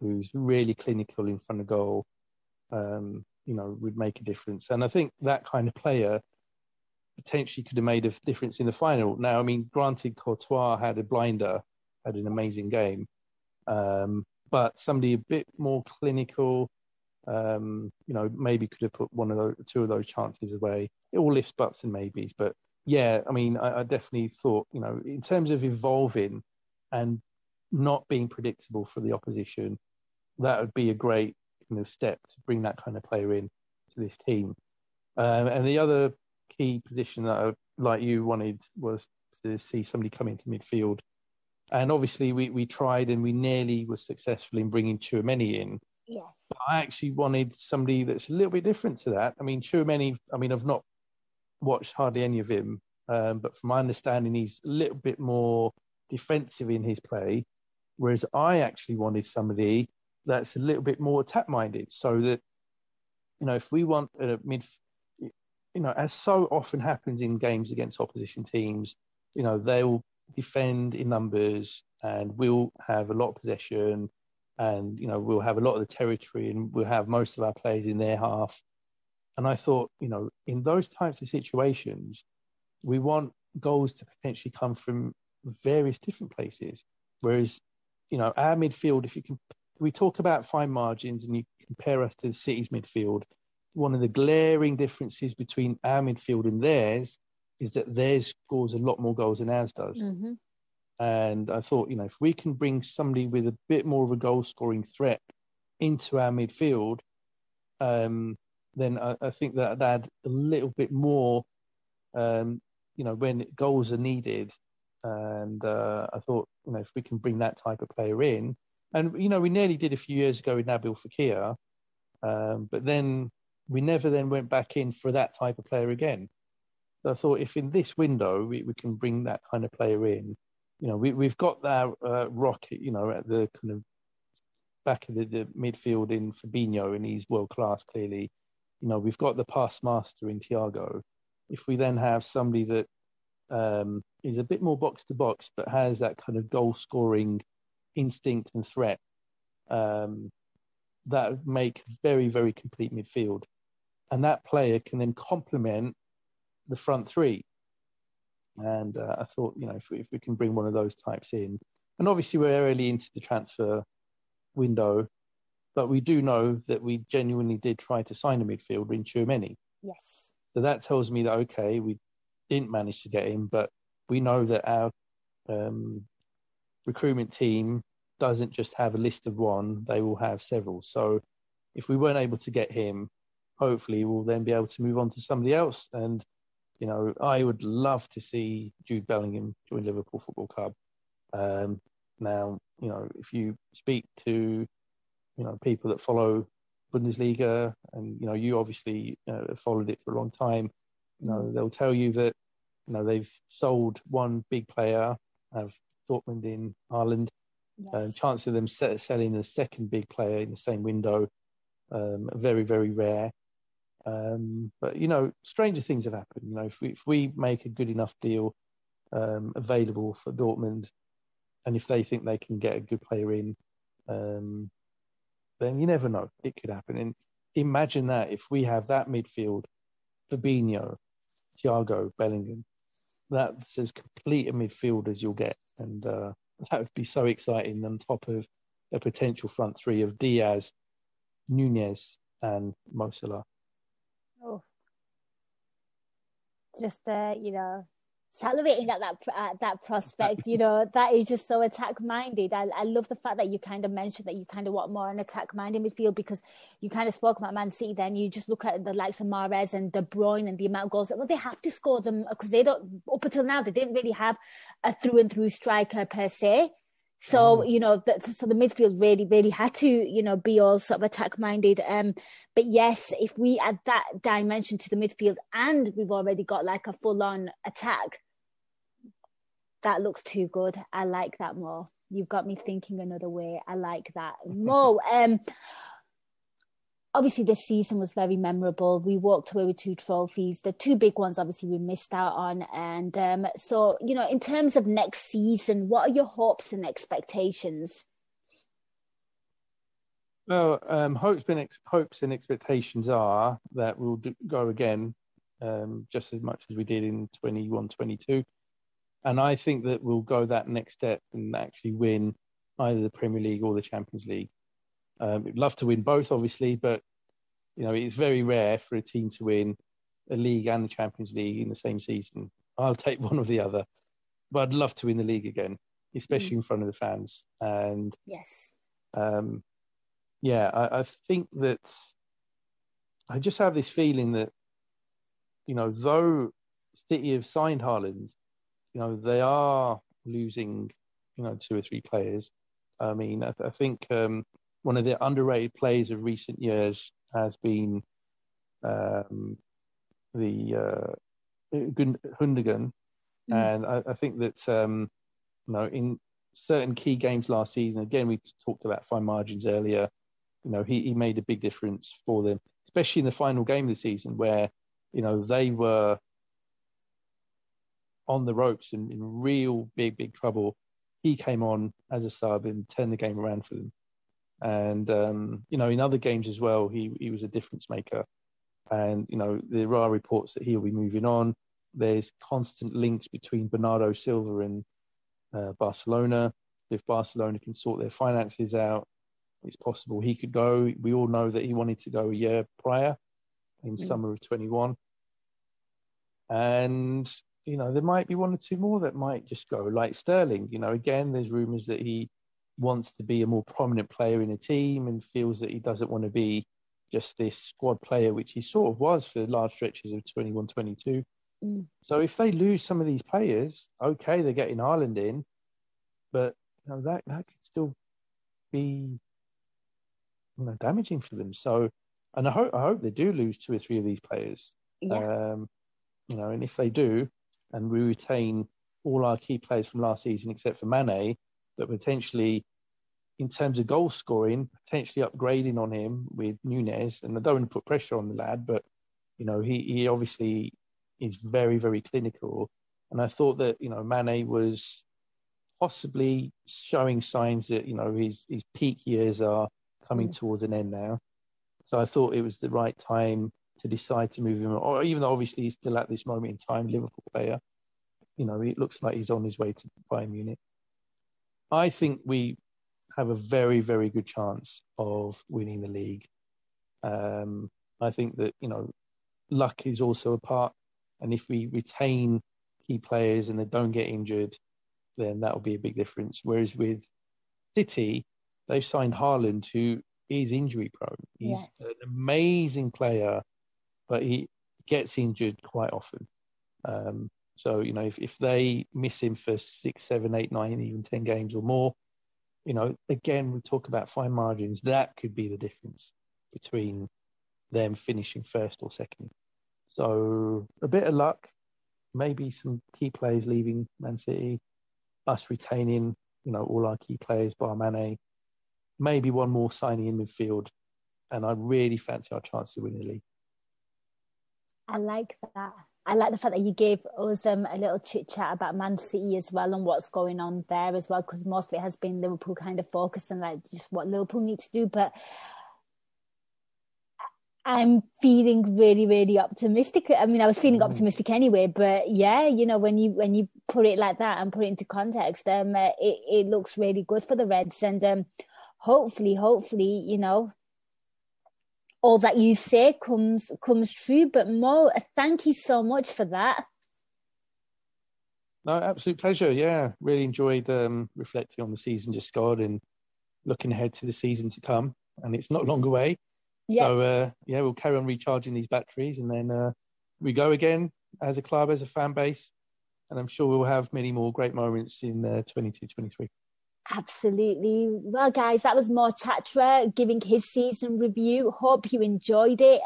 who's really clinical in front of goal, would make a difference. And I think that kind of player potentially could have made a difference in the final. Now, I mean, granted, Courtois had a blinder, had an amazing game, but somebody a bit more clinical, maybe could have put two of those chances away. It all lifts buts and maybes, but yeah, I mean, I definitely thought, in terms of evolving and not being predictable for the opposition, that would be a great step to bring that kind of player in to this team. And the other key position that I, like you, wanted was to see somebody come into midfield. And obviously we tried and we nearly were successful in bringing Tchouaméni in. Yes. But I actually wanted somebody that's a little bit different to that. I mean, Tchouaméni, I've not watched hardly any of him, but from my understanding, he's a little bit more defensive in his play, whereas I actually wanted somebody that's a little bit more attack-minded, so that, if we want a as so often happens in games against opposition teams, they'll defend in numbers and we'll have a lot of possession and, we'll have a lot of the territory and we'll have most of our players in their half. And I thought, in those types of situations, we want goals to potentially come from various different places. Whereas, our midfield, we talk about fine margins and you compare us to the City's midfield, one of the glaring differences between our midfield and theirs is that theirs scores a lot more goals than ours does. Mm-hmm. And I thought, if we can bring somebody with a bit more of a goal-scoring threat into our midfield, then I think that would add a little bit more, when goals are needed. And I thought, if we can bring that type of player in, and, we nearly did a few years ago with Nabil Fekir, but then we never then went back in for that type of player again. So I thought if in this window we can bring that kind of player in, we've got that rocket, at the kind of back of the midfield in Fabinho, and he's world class clearly. We've got the pass master in Thiago. If we then have somebody that is a bit more box to box, but has that kind of goal scoring instinct and threat, that would make very, very complete midfield. And that player can then complement the front three. And I thought, if we can bring one of those types in, and obviously we're early into the transfer window, but we do know that we genuinely did try to sign a midfielder in Tchouaméni. Yes. So that tells me that, okay, we didn't manage to get him, but we know that our recruitment team doesn't just have a list of one, they will have several. So if we weren't able to get him, hopefully we'll then be able to move on to somebody else. And, I would love to see Jude Bellingham join Liverpool Football Club. Now, if you speak to, people that follow Bundesliga and, you obviously followed it for a long time, they'll tell you that, they've sold one big player, have Dortmund in Ireland. Yes. Chance of them selling a second big player in the same window, very, very rare. But, stranger things have happened. If we make a good enough deal available for Dortmund, and if they think they can get a good player in, then you never know. It could happen. And imagine that if we have that midfield, Fabinho, Thiago, Bellingham, that's as complete a midfield as you'll get. And that would be so exciting on top of a potential front three of Diaz, Nunez, and Mo Salah. Oh, just salivating at that prospect. That is just so attack minded. I love the fact that you kind of mentioned that you kind of want more an attack minded midfield, because you kind of spoke about Man City. Then you just look at the likes of Mahrez and De Bruyne and the amount of goals. Well, they have to score them because they don't. Up until now, they didn't really have a through and through striker per se. So, so the midfield really, really had to, be all sort of attack-minded. But yes, if we add that dimension to the midfield and we've already got like a full-on attack, that looks too good. I like that more. You've got me thinking another way. I like that. Mo, obviously this season was very memorable. We walked away with 2 trophies. The 2 big ones, obviously, we missed out on. And so, in terms of next season, what are your hopes and expectations? Well, hopes and expectations are that we'll go again just as much as we did in 21-22. And I think that we'll go that next step and actually win either the Premier League or the Champions League. We'd love to win both, obviously, but it's very rare for a team to win a league and the Champions League in the same season. I'll take one or the other, but I'd love to win the league again, especially in front of the fans. And yes, I think that I just have this feeling that though City have signed Haaland, they are losing 2 or 3 players. I mean, I think one of the underrated players of recent years has been the Gundogan. And I think that, in certain key games last season, again, we talked about fine margins earlier, he made a big difference for them, especially in the final game of the season where, they were on the ropes and in real big trouble. He came on as a sub and turned the game around for them. And, in other games as well, he was a difference maker. And, there are reports that he'll be moving on. There's constant links between Bernardo Silva and Barcelona. If Barcelona can sort their finances out, it's possible he could go. We all know that he wanted to go a year prior in summer of 21. And, there might be 1 or 2 more that might just go, like Sterling. Again, there's rumours that he wants to be a more prominent player in a team and feels that he doesn't want to be just this squad player, which he sort of was for large stretches of 21-22. So if they lose some of these players, okay, they're getting Haaland in, but that could still be damaging for them. So, and I hope they do lose 2 or 3 of these players. Yeah. And if they do, and we retain all our key players from last season except for Mane, but potentially in terms of goal scoring, potentially upgrading on him with Nunez. And I don't want to put pressure on the lad, but he obviously is very, very clinical. And I thought that Mane was possibly showing signs that his peak years are coming towards an end now. So I thought it was the right time to decide to move him, or even though obviously he's still at this moment in time Liverpool player, it looks like he's on his way to Bayern Munich. I think we have a very, very good chance of winning the league. I think that luck is also a part, and if we retain key players and they don't get injured, then that will be a big difference. Whereas with City, they've signed Haaland, who is injury prone. He's an amazing player, but he gets injured quite often. So, if they miss him for 6, 7, 8, 9, even 10 games or more, again, we talk about fine margins. That could be the difference between them finishing first or second. So a bit of luck, maybe some key players leaving Man City, us retaining, all our key players bar Mane, maybe 1 more signing in midfield, and I really fancy our chance to win the league. I like that. I like the fact that you gave us a little chit chat about Man City as well and what's going on there as well, because most of it has been Liverpool kind of focus and like just what Liverpool need to do. But I'm feeling really, really optimistic. I mean, I was feeling optimistic anyway, but yeah, when you put it like that and put it into context, it looks really good for the Reds, and hopefully, all that you say comes true. But Mo, thank you so much for that. No, absolute pleasure. Yeah, really enjoyed reflecting on the season just gone and looking ahead to the season to come. And it's not long away. Yeah. So, we'll carry on recharging these batteries, and then we go again as a club, as a fan base. And I'm sure we'll have many more great moments in 22-23. Absolutely. Well, guys, that was Mo Chatra giving his season review. Hope you enjoyed it.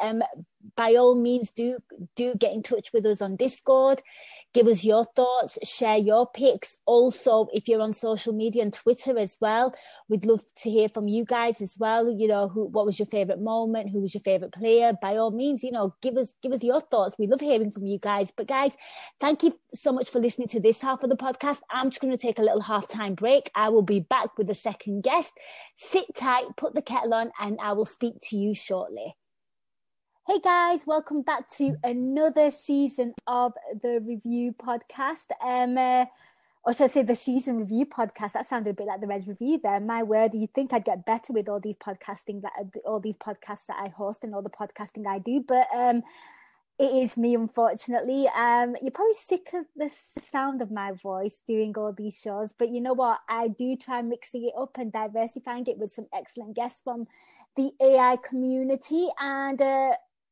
by all means, do get in touch with us on Discord. Give us your thoughts, share your picks. Also, if you're on social media and Twitter as well, we'd love to hear from you guys as well. You know, what was your favorite moment? Who was your favorite player? By all means, you know, give us your thoughts. We love hearing from you guys. But guys, thank you so much for listening to this half of the podcast. I'm just going to take a little halftime break. I will be back with a second guest. Sit tight, put the kettle on, and I will speak to you shortly. Hey guys, welcome back to another season of the Review Podcast. Or should I say the Season Review Podcast? That sounded a bit like the Res Review there. My word, you'd think I'd get better with all these podcasts that I host and all the podcasting I do, but it is me, unfortunately. You're probably sick of the sound of my voice doing all these shows, but you know what? I do try mixing it up and diversifying it with some excellent guests from the AI community. And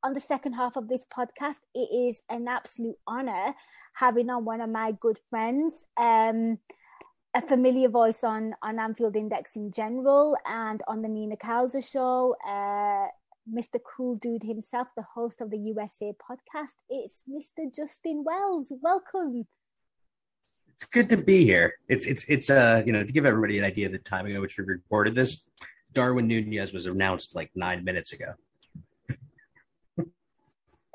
on the second half of this podcast, it is an absolute honor having on one of my good friends, a familiar voice on Anfield Index in general and on the Nina Kauser show, Mr. Cool Dude himself, the host of the USA podcast. It's Mr. Justin Wells. Welcome. It's good to be here. It's you know, to give everybody an idea of the timing in which we recorded this, Darwin Nunez was announced like 9 minutes ago.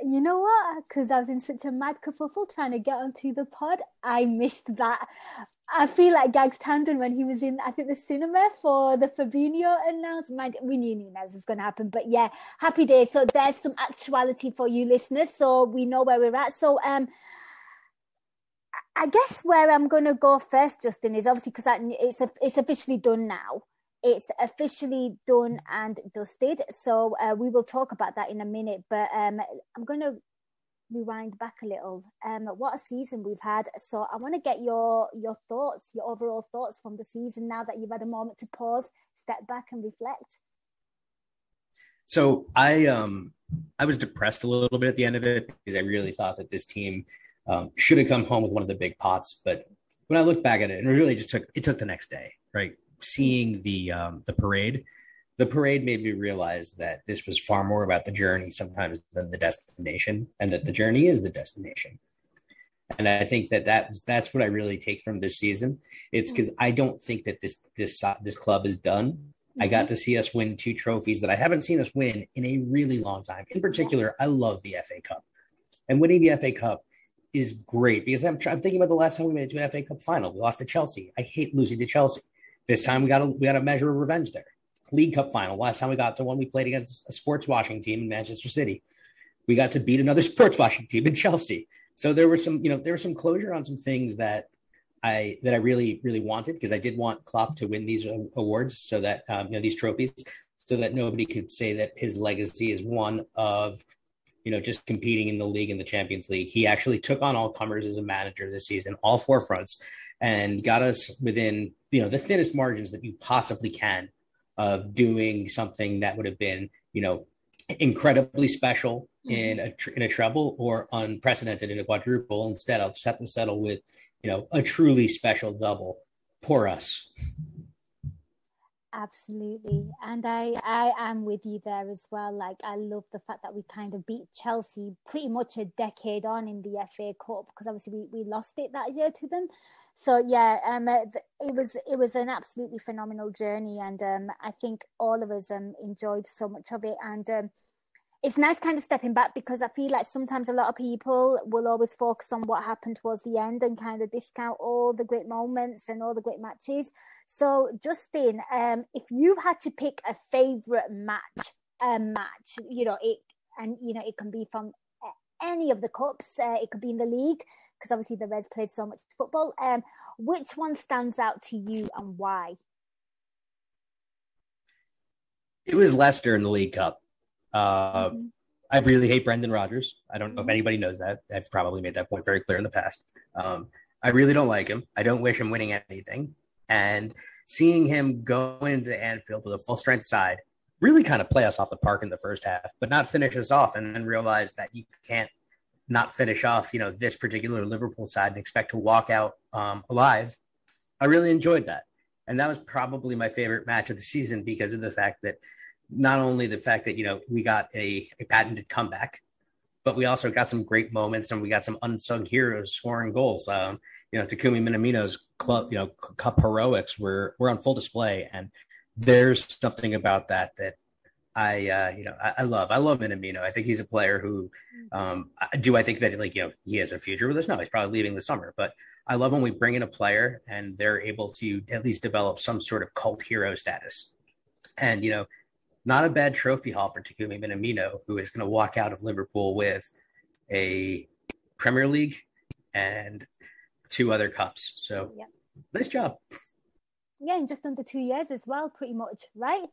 You know what? Because I was in such a mad kerfuffle trying to get onto the pod, I missed that. I feel like Gags Tandon when he was in, I think, the cinema for the Fabinho announcement. We knew Nunez was going to happen, but yeah, happy days. So there's some actuality for you listeners, so we know where we're at. So I guess where I'm going to go first, Justin, is obviously because it's officially done now. It's officially done and dusted. So we will talk about that in a minute. But I'm going to rewind back a little. What a season we've had. So I want to get your thoughts, your overall thoughts from the season now that you've had a moment to pause, step back and reflect. So I was depressed a little bit at the end of it because I really thought that this team should have come home with one of the big pots. But when I look back at it, and it really just took the next day, right? Seeing the parade made me realize that this was far more about the journey sometimes than the destination, and that the journey is the destination. And I think that's what I really take from this season. It's because I don't think that this club is done. Mm-hmm. I got to see us win 2 trophies that I haven't seen us win in a really long time. In particular, I love the FA Cup, and winning the FA Cup is great because I'm thinking about the last time we made it to an FA Cup final. We lost to Chelsea. I hate losing to Chelsea. This time we got a measure of revenge there. League Cup final. Last time we got to one, we played against a sports washing team in Manchester City. We got to beat another sports washing team in Chelsea. So there was some closure on some things that I really, really wanted, because I did want Klopp to win these awards so that these trophies, so that nobody could say that his legacy is one of just competing in the league and the Champions League. He actually took on all comers as a manager this season, all 4 fronts, and got us within the thinnest margins that you possibly can of doing something that would have been incredibly special in a treble, or unprecedented in a quadruple. Instead, I'll just have to settle with a truly special double. Poor us. Absolutely. And I am with you there as well. Like, I love the fact that we kind of beat Chelsea pretty much a decade on in the FA Cup, because obviously we lost it that year to them. So yeah, it was an absolutely phenomenal journey, and I think all of us enjoyed so much of it. And it's nice kind of stepping back, because I feel like sometimes a lot of people will always focus on what happened towards the end and kind of discount all the great moments and all the great matches. So Justin, if you had to pick a favorite match, it can be from any of the cups, it could be in the league, because obviously the Reds played so much football. Which one stands out to you and why? It was Leicester in the League Cup. I really hate Brendan Rodgers. I don't know if anybody knows that. I've probably made that point very clear in the past. I really don't like him. I don't wish him winning anything. And seeing him go into Anfield with a full strength side really kind of play us off the park in the first half, but not finish us off, and then realize that you can't not finish off, this particular Liverpool side and expect to walk out alive. I really enjoyed that. And that was probably my favorite match of the season, because of the fact that not only the fact that, we got a patented comeback but we also got some great moments, and we got some unsung heroes scoring goals. Takumi Minamino's cup heroics were on full display, and there's something about that I love. I love Minamino. I think he's a player who, I think that he has a future with us? No, he's probably leaving this summer, but I love when we bring in a player and they're able to at least develop some sort of cult hero status. And, not a bad trophy haul for Takumi Minamino, who is going to walk out of Liverpool with a Premier League and 2 other cups. So Nice job. Yeah, in just under 2 years as well, pretty much, right?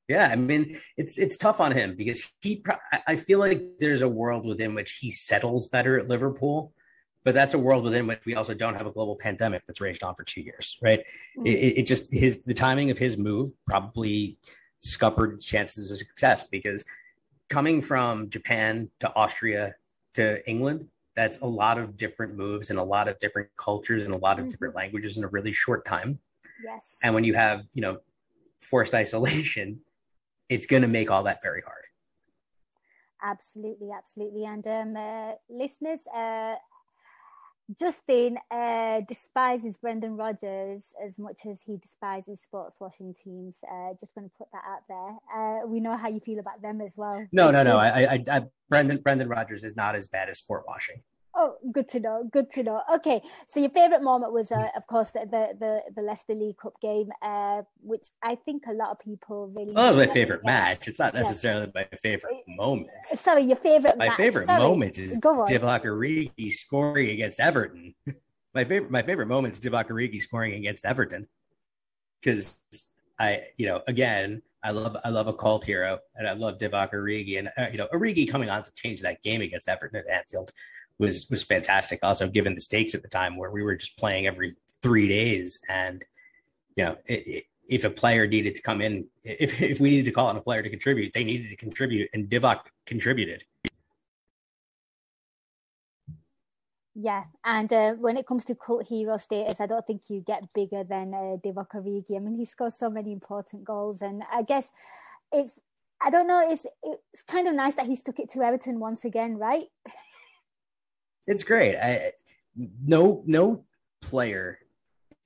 Yeah, I mean, it's tough on him because I feel like there's a world within which he settles better at Liverpool, but that's a world within which we also don't have a global pandemic that's raged on for 2 years, right? The timing of his move probably scuppered chances of success, because coming from Japan to Austria to England, that's a lot of different moves and a lot of different cultures and a lot of different languages in a really short time. Yes. And when you have, forced isolation, it's going to make all that very hard. Absolutely. And listeners, Justin despises Brendan Rodgers as much as he despises sports washing teams. Just want to put that out there. We know how you feel about them as well. No. Brendan Rodgers is not as bad as sport washing. Oh, good to know. Okay, so your favourite moment was, of course, the Leicester League Cup game, which I think a lot of people really. Well, that was my favourite match. It's not necessarily my favourite moment. Sorry, your favourite. My favorite moment is Divock Origi scoring against Everton. my favorite moment is Divock Origi scoring against Everton, because I love a cult hero, and I love Divock Origi, and Origi coming on to change that game against Everton at Anfield was fantastic. Also, given the stakes at the time, where we were just playing every 3 days, and if a player needed to come in, if we needed to call on a player to contribute, they needed to contribute, and Divock contributed. Yeah, and when it comes to cult hero status, I don't think you get bigger than Divock Origi. I mean, he scores so many important goals, and I guess it's kind of nice that he stuck it to Everton once again, right? It's great. No player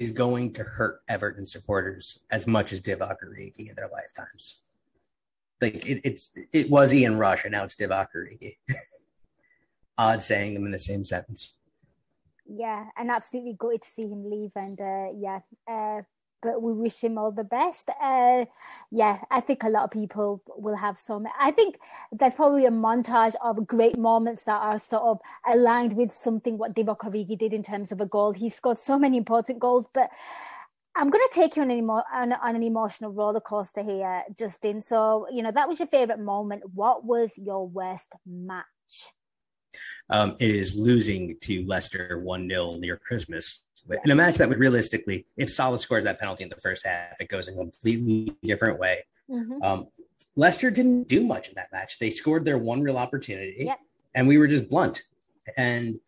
is going to hurt Everton supporters as much as Divock Origi in their lifetimes. Like it was Ian Rush, and now it's Divock Origi. Odd saying them in the same sentence. Yeah, and absolutely gutted to see him leave, and but we wish him all the best. I think a lot of people will have some. I think there's probably a montage of great moments that are sort of aligned with something what Divock Origi did in terms of a goal. He scored so many important goals, but I'm going to take you on an emotional roller coaster here, Justin. So, that was your favorite moment. What was your worst match? It is losing to Leicester 1-0 near Christmas. In a match that would realistically, if Salah scores that penalty in the first half, it goes a completely different way. Mm-hmm. Leicester didn't do much in that match. They scored their one real opportunity, and we were just blunt. And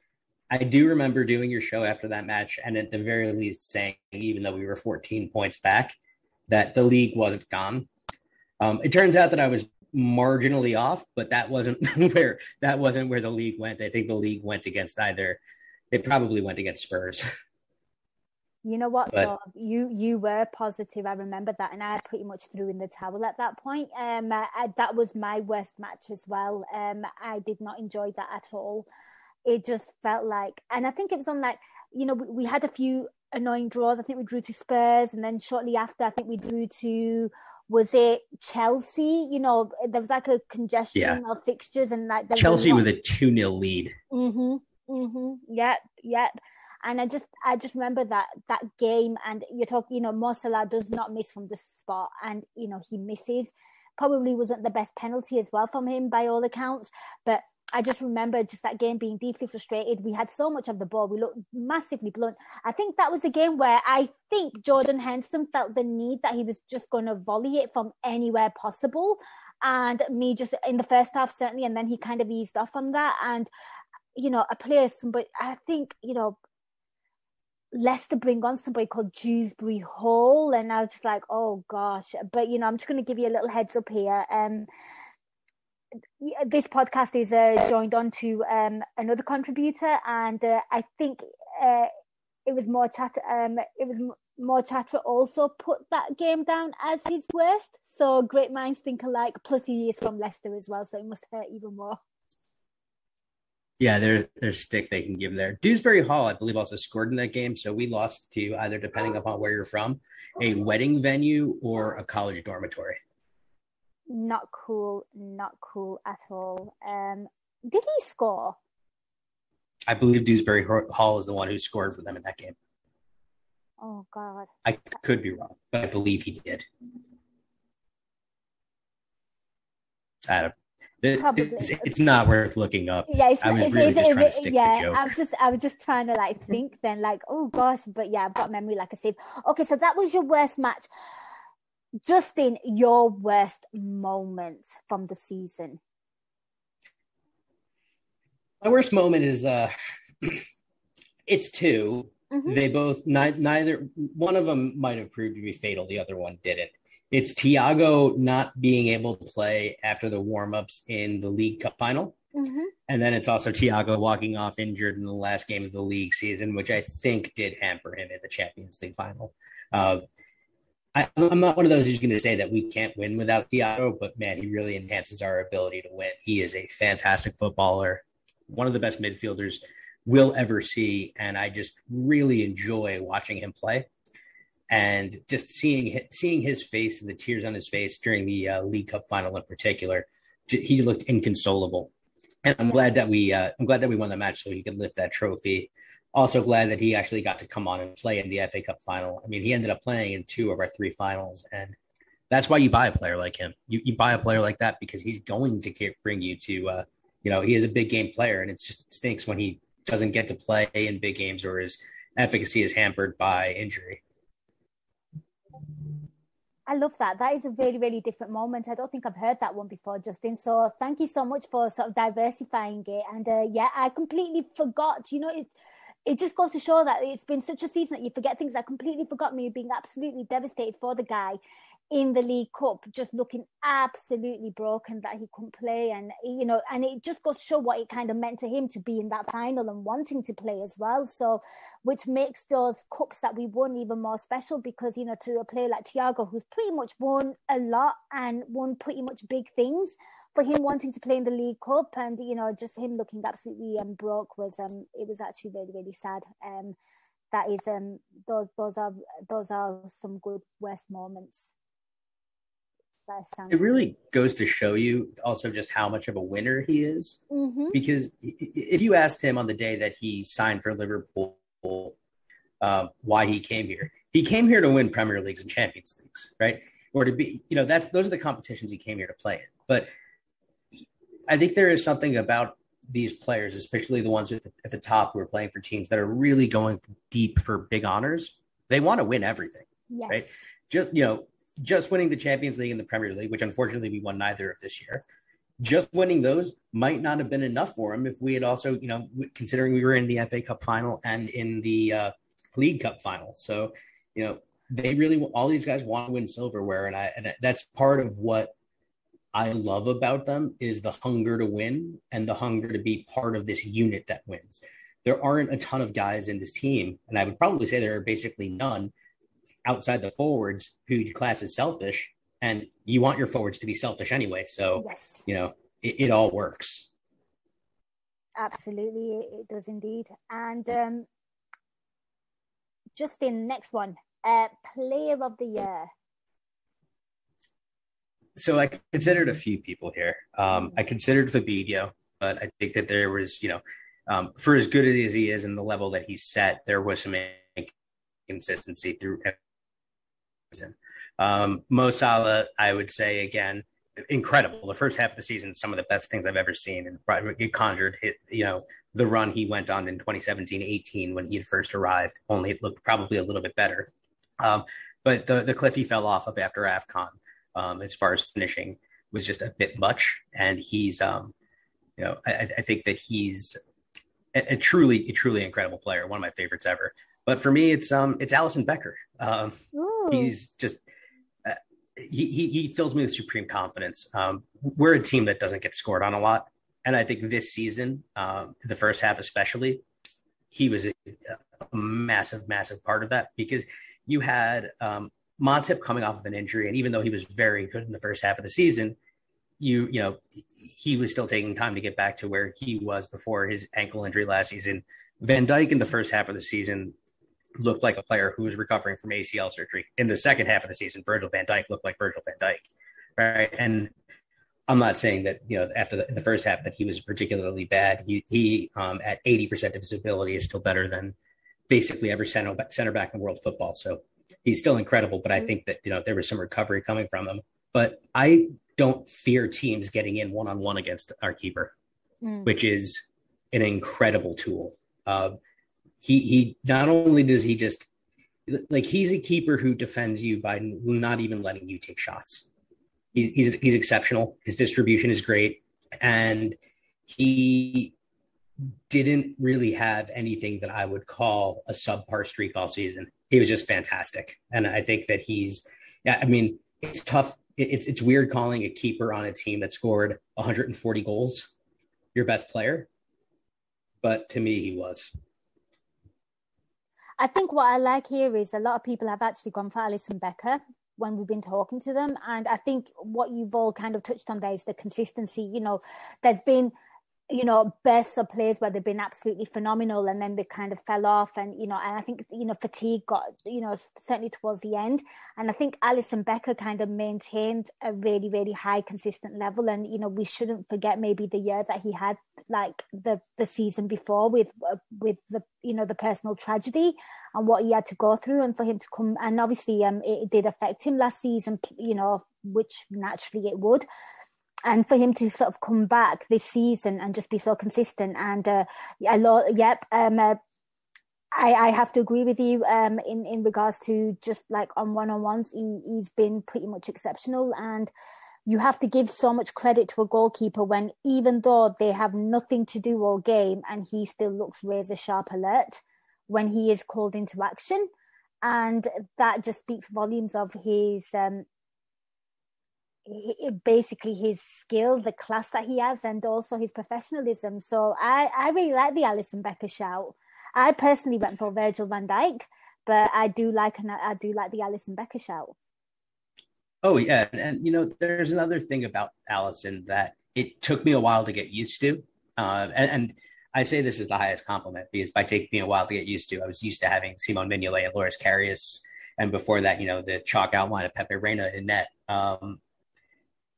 I do remember doing your show after that match, and at the very least saying, even though we were 14 points back, that the league wasn't gone. It turns out that I was marginally off, but that wasn't where the league went. I think the league went against it probably went against Spurs. You know what, though? You were positive. I remember that, and I pretty much threw in the towel at that point. That was my worst match as well. I did not enjoy that at all. It just felt like, and I think it was on we had a few annoying draws. I think we drew to Spurs, and then shortly after, I think we drew to, was it Chelsea? There was like a congestion of fixtures, and Chelsea with a 2-0 lead. Yeah. And I just remember that game, and you're talking, Mo Salah does not miss from the spot, and he misses. Probably wasn't the best penalty as well from him by all accounts, but I just remember just that game being deeply frustrated. We had so much of the ball. We looked massively blunt. I think that was a game where I think Jordan Henderson felt the need that he was just going to volley it from anywhere possible. And me just in the first half, certainly. And then he kind of eased off on that. And, a player, somebody, I think, Leicester bring on somebody called Dewsbury Hall. And I was just like, oh gosh. But, I'm just going to give you a little heads up here. this podcast is joined on to another contributor, and I think it was more chatter. More chatter also put that game down as his worst. So great minds think alike. Plus, he is from Leicester as well, so it must hurt even more. Yeah, there's stick they can give there. Dewsbury Hall, I believe, also scored in that game. So we lost to either, depending upon where you're from, a wedding venue or a college dormitory. Not cool at all. Did he score? I believe Dewsbury Hall is the one who scored for them in that game. Oh, God. I could be wrong, but I believe he did. Adam, it's not worth looking up. Yeah, I was really just trying to stick the joke. I was just trying to think then oh gosh, but yeah, I've got memory like a sieve. Okay, so that was your worst match. Justin, your worst moment from the season. My worst moment is it's two. Mm-hmm. They both neither one of them might have proved to be fatal. The other one didn't. It's Thiago not being able to play after the warm-ups in the League Cup final. Mm-hmm. And then it's also Thiago walking off injured in the last game of the league season, which I think did hamper him in the Champions League final. I'm not one of those who's going to say that we can't win without Thiago, but man, he really enhances our ability to win. He is a fantastic footballer, one of the best midfielders we'll ever see, and I just really enjoy watching him play. And just seeing his face and the tears on his face during the League Cup final in particular, he looked inconsolable. And I'm glad that we won the match so he could lift that trophy. Also glad that he actually got to come on and play in the FA Cup final. I mean, he ended up playing in 2 of our 3 finals, and that's why you buy a player like him. You buy a player like that because he's going to bring you to, he is a big game player, and it just stinks when he doesn't get to play in big games or his efficacy is hampered by injury. I love that. That is a really, really different moment. I don't think I've heard that one before, Justin. So thank you so much for sort of diversifying it. And I completely forgot. It just goes to show that it's been such a season that you forget things. I completely forgot me being absolutely devastated for the guy in the League Cup, just looking absolutely broken that he couldn't play. And, and it just goes to show what it kind of meant to him to be in that final and wanting to play as well. So, which makes those cups that we won even more special because, to a player like Thiago, who's pretty much won a lot and won pretty much big things, for him wanting to play in the League Cup and, just him looking absolutely broke was, it was actually really, really sad. That is, those are some good worst moments. It really goes to show you also just how much of a winner he is. Mm-hmm. Because if you asked him on the day that he signed for Liverpool why he came here to win Premier Leagues and Champions Leagues, right? Or to be, those are the competitions he came here to play in. But I think there is something about these players, especially the ones at the top who are playing for teams that are really going deep for big honors. They want to win everything, yes. Right? Just winning the Champions League and the Premier League, which unfortunately we won neither of this year, just winning those might not have been enough for him if we had also, considering we were in the FA Cup final and in the League Cup final. So, they really, all these guys want to win silverware. And that's part of what I love about them is the hunger to win and the hunger to be part of this unit that wins. There aren't a ton of guys in this team, and I would probably say there are basically none outside the forwards who you class as selfish, and you want your forwards to be selfish anyway. So, yes. It all works. Absolutely. It does indeed. And Justin, next one, player of the year. So I considered a few people here. I considered Fabinho, but I think that there was, for as good as he is and the level that he's set, there was some inconsistency through Mo Salah, I would say, again, incredible. The first half of the season, some of the best things I've ever seen. And it conjured, the run he went on in 2017-18 when he had first arrived, only it looked probably a little bit better. But the cliff he fell off of after AFCON, as far as finishing, was just a bit much. And he's, I think that he's a truly incredible player, one of my favorites ever. But for me, it's Alisson Becker. He's just he fills me with supreme confidence. We're a team that doesn't get scored on a lot. And I think this season, the first half especially, he was a massive, massive part of that, because you had Montip coming off of an injury. And even though he was very good in the first half of the season, you know, he was still taking time to get back to where he was before his ankle injury last season. Van Dijk in the first half of the season looked like a player who was recovering from ACL surgery. In the second half of the season, Virgil van Dijk looked like Virgil van Dijk, right? And I'm not saying that, you know, after the first half that he was particularly bad. He at 80% of his ability is still better than basically every center back in world football. So he's still incredible, but I think that, you know, there was some recovery coming from him. But I don't fear teams getting in one-on-one against our keeper, which is an incredible tool. He not only does he just, like, he's a keeper who defends you by not even letting you take shots. He's exceptional. His distribution is great. And he didn't really have anything that I would call a subpar streak all season. He was just fantastic. And I think that it's tough. It's weird calling a keeper on a team that scored 140 goals your best player. But to me, he was. I think what I like here is a lot of people have actually gone for Alisson Becker when we've been talking to them. And I think what you've all kind of touched on there is the consistency. You know, there's been, you know, bursts of players where they've been absolutely phenomenal and then they kind of fell off. And, you know, and I think, you know, fatigue got, you know, certainly towards the end. And I think Alisson Becker kind of maintained a really, really high consistent level. And, you know, we shouldn't forget maybe the year that he had, like the season before with the, you know, the personal tragedy and what he had to go through, and for him to come, and obviously it did affect him last season, you know, which naturally it would. And for him to sort of come back this season and just be so consistent, and I have to agree with you in regards to just like on one-on-ones, he's been pretty much exceptional. And you have to give so much credit to a goalkeeper when, even though they have nothing to do all game, and he still looks razor sharp alert when he is called into action. And that just speaks volumes of his basically his skill, the class that he has, and also his professionalism. So I really like the Alisson Becker shout. I personally went for Virgil van Dijk, but I do like the Alisson Becker shout. Oh yeah, and you know, there's another thing about Alisson that it took me a while to get used to, and I say this is the highest compliment, because by taking me a while to get used to, I was used to having Simon Mignolet and Loris Karius, and before that, you know, the chalk outline of Pepe Reina in net.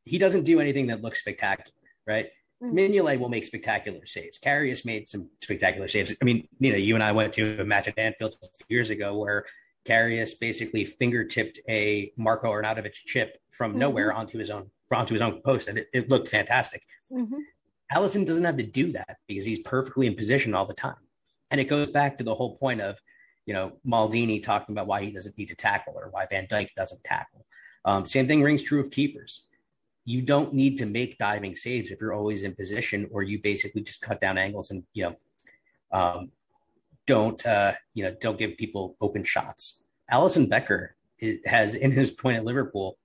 He doesn't do anything that looks spectacular, right? Mignolet will make spectacular saves. Karius made some spectacular saves. I mean, you know, you and I went to a match at Anfield a few years ago where Karius basically fingertipped a Marco Arnautovic chip from nowhere onto his own post, and it looked fantastic. Alisson doesn't have to do that because he's perfectly in position all the time. And it goes back to the whole point of, you know, Maldini talking about why he doesn't need to tackle, or why Van Dijk doesn't tackle. Same thing rings true of keepers. You don't need to make diving saves if you're always in position, or you basically just cut down angles and, you know, don't give people open shots. Alisson Becker has, in his point at Liverpool,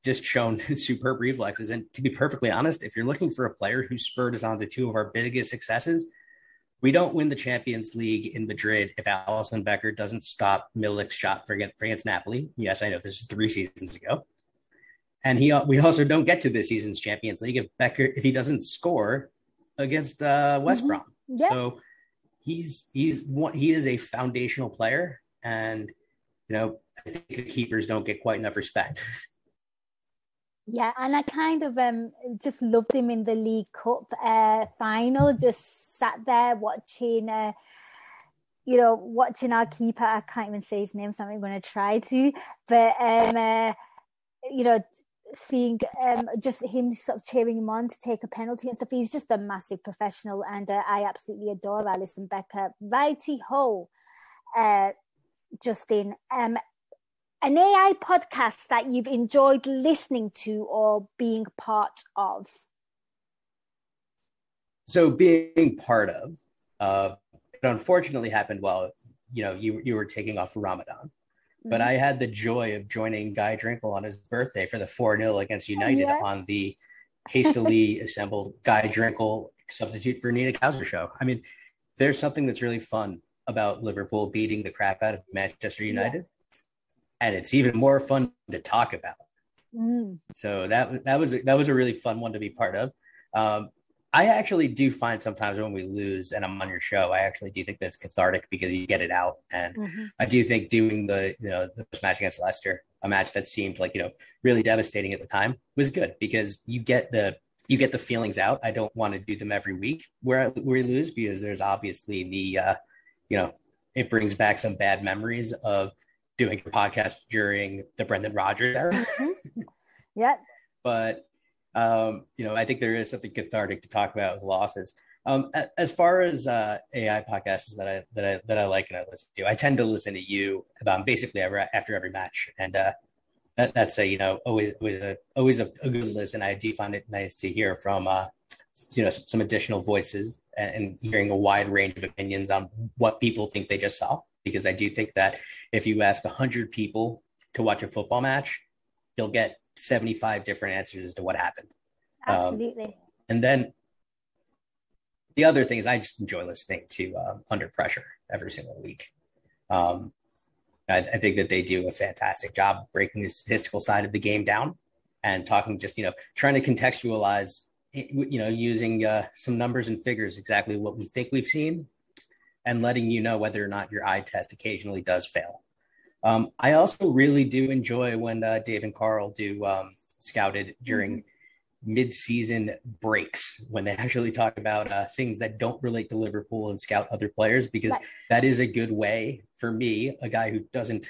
just shown superb reflexes. And to be perfectly honest, if you're looking for a player who spurred us on to two of our biggest successes, we don't win the Champions League in Madrid if Alisson Becker doesn't stop Milik's shot for against Napoli. Yes, I know this is 3 seasons ago. And we also don't get to this season's Champions League if he doesn't score against West Brom. Yeah. So he is a foundational player, and you know, I think the keepers don't get quite enough respect. Yeah, and I kind of just loved him in the League Cup final. Just sat there watching our keeper. I can't even say his name, so I'm going to try to. But you know, seeing just him sort of cheering him on to take a penalty and stuff. He's just a massive professional, and I absolutely adore Alisson Becker. Righty-ho, Justin. An AI podcast that you've enjoyed listening to or being part of? So being part of, it unfortunately happened while, you know, you were taking off for Ramadan. but I had the joy of joining Guy Drinkle on his birthday for the 4-0 against United on the hastily assembled Guy Drinkle substitute for Nina Kauser show. I mean, there's something that's really fun about Liverpool beating the crap out of Manchester United, and it's even more fun to talk about. So that was a really fun one to be part of. I actually do find sometimes when we lose and I'm on your show, I actually do think that it's cathartic because you get it out. And I do think doing the first match against Leicester, a match that seemed like, really devastating at the time, was good because you get the feelings out. I don't want to do them every week where we lose because there's obviously it brings back some bad memories of doing a podcast during the Brendan Rodgers era. But I think there is something cathartic to talk about with losses. As far as AI podcasts that I like and I listen to, I tend to listen to you about basically after every match, and that's always a good listen. I do find it nice to hear from some additional voices and hearing a wide range of opinions on what people think they just saw. Because I do think that if you ask 100 people to watch a football match, you'll get 75 different answers as to what happened. Absolutely. And then the other thing is I just enjoy listening to Under Pressure every single week. I think that they do a fantastic job breaking the statistical side of the game down and talking trying to contextualize, using some numbers and figures, exactly what we think we've seen and letting you know whether or not your eye test occasionally does fail. I also really do enjoy when Dave and Carl do Scouted during mid-season breaks, when they actually talk about things that don't relate to Liverpool and scout other players, because that is a good way for me, a guy who doesn't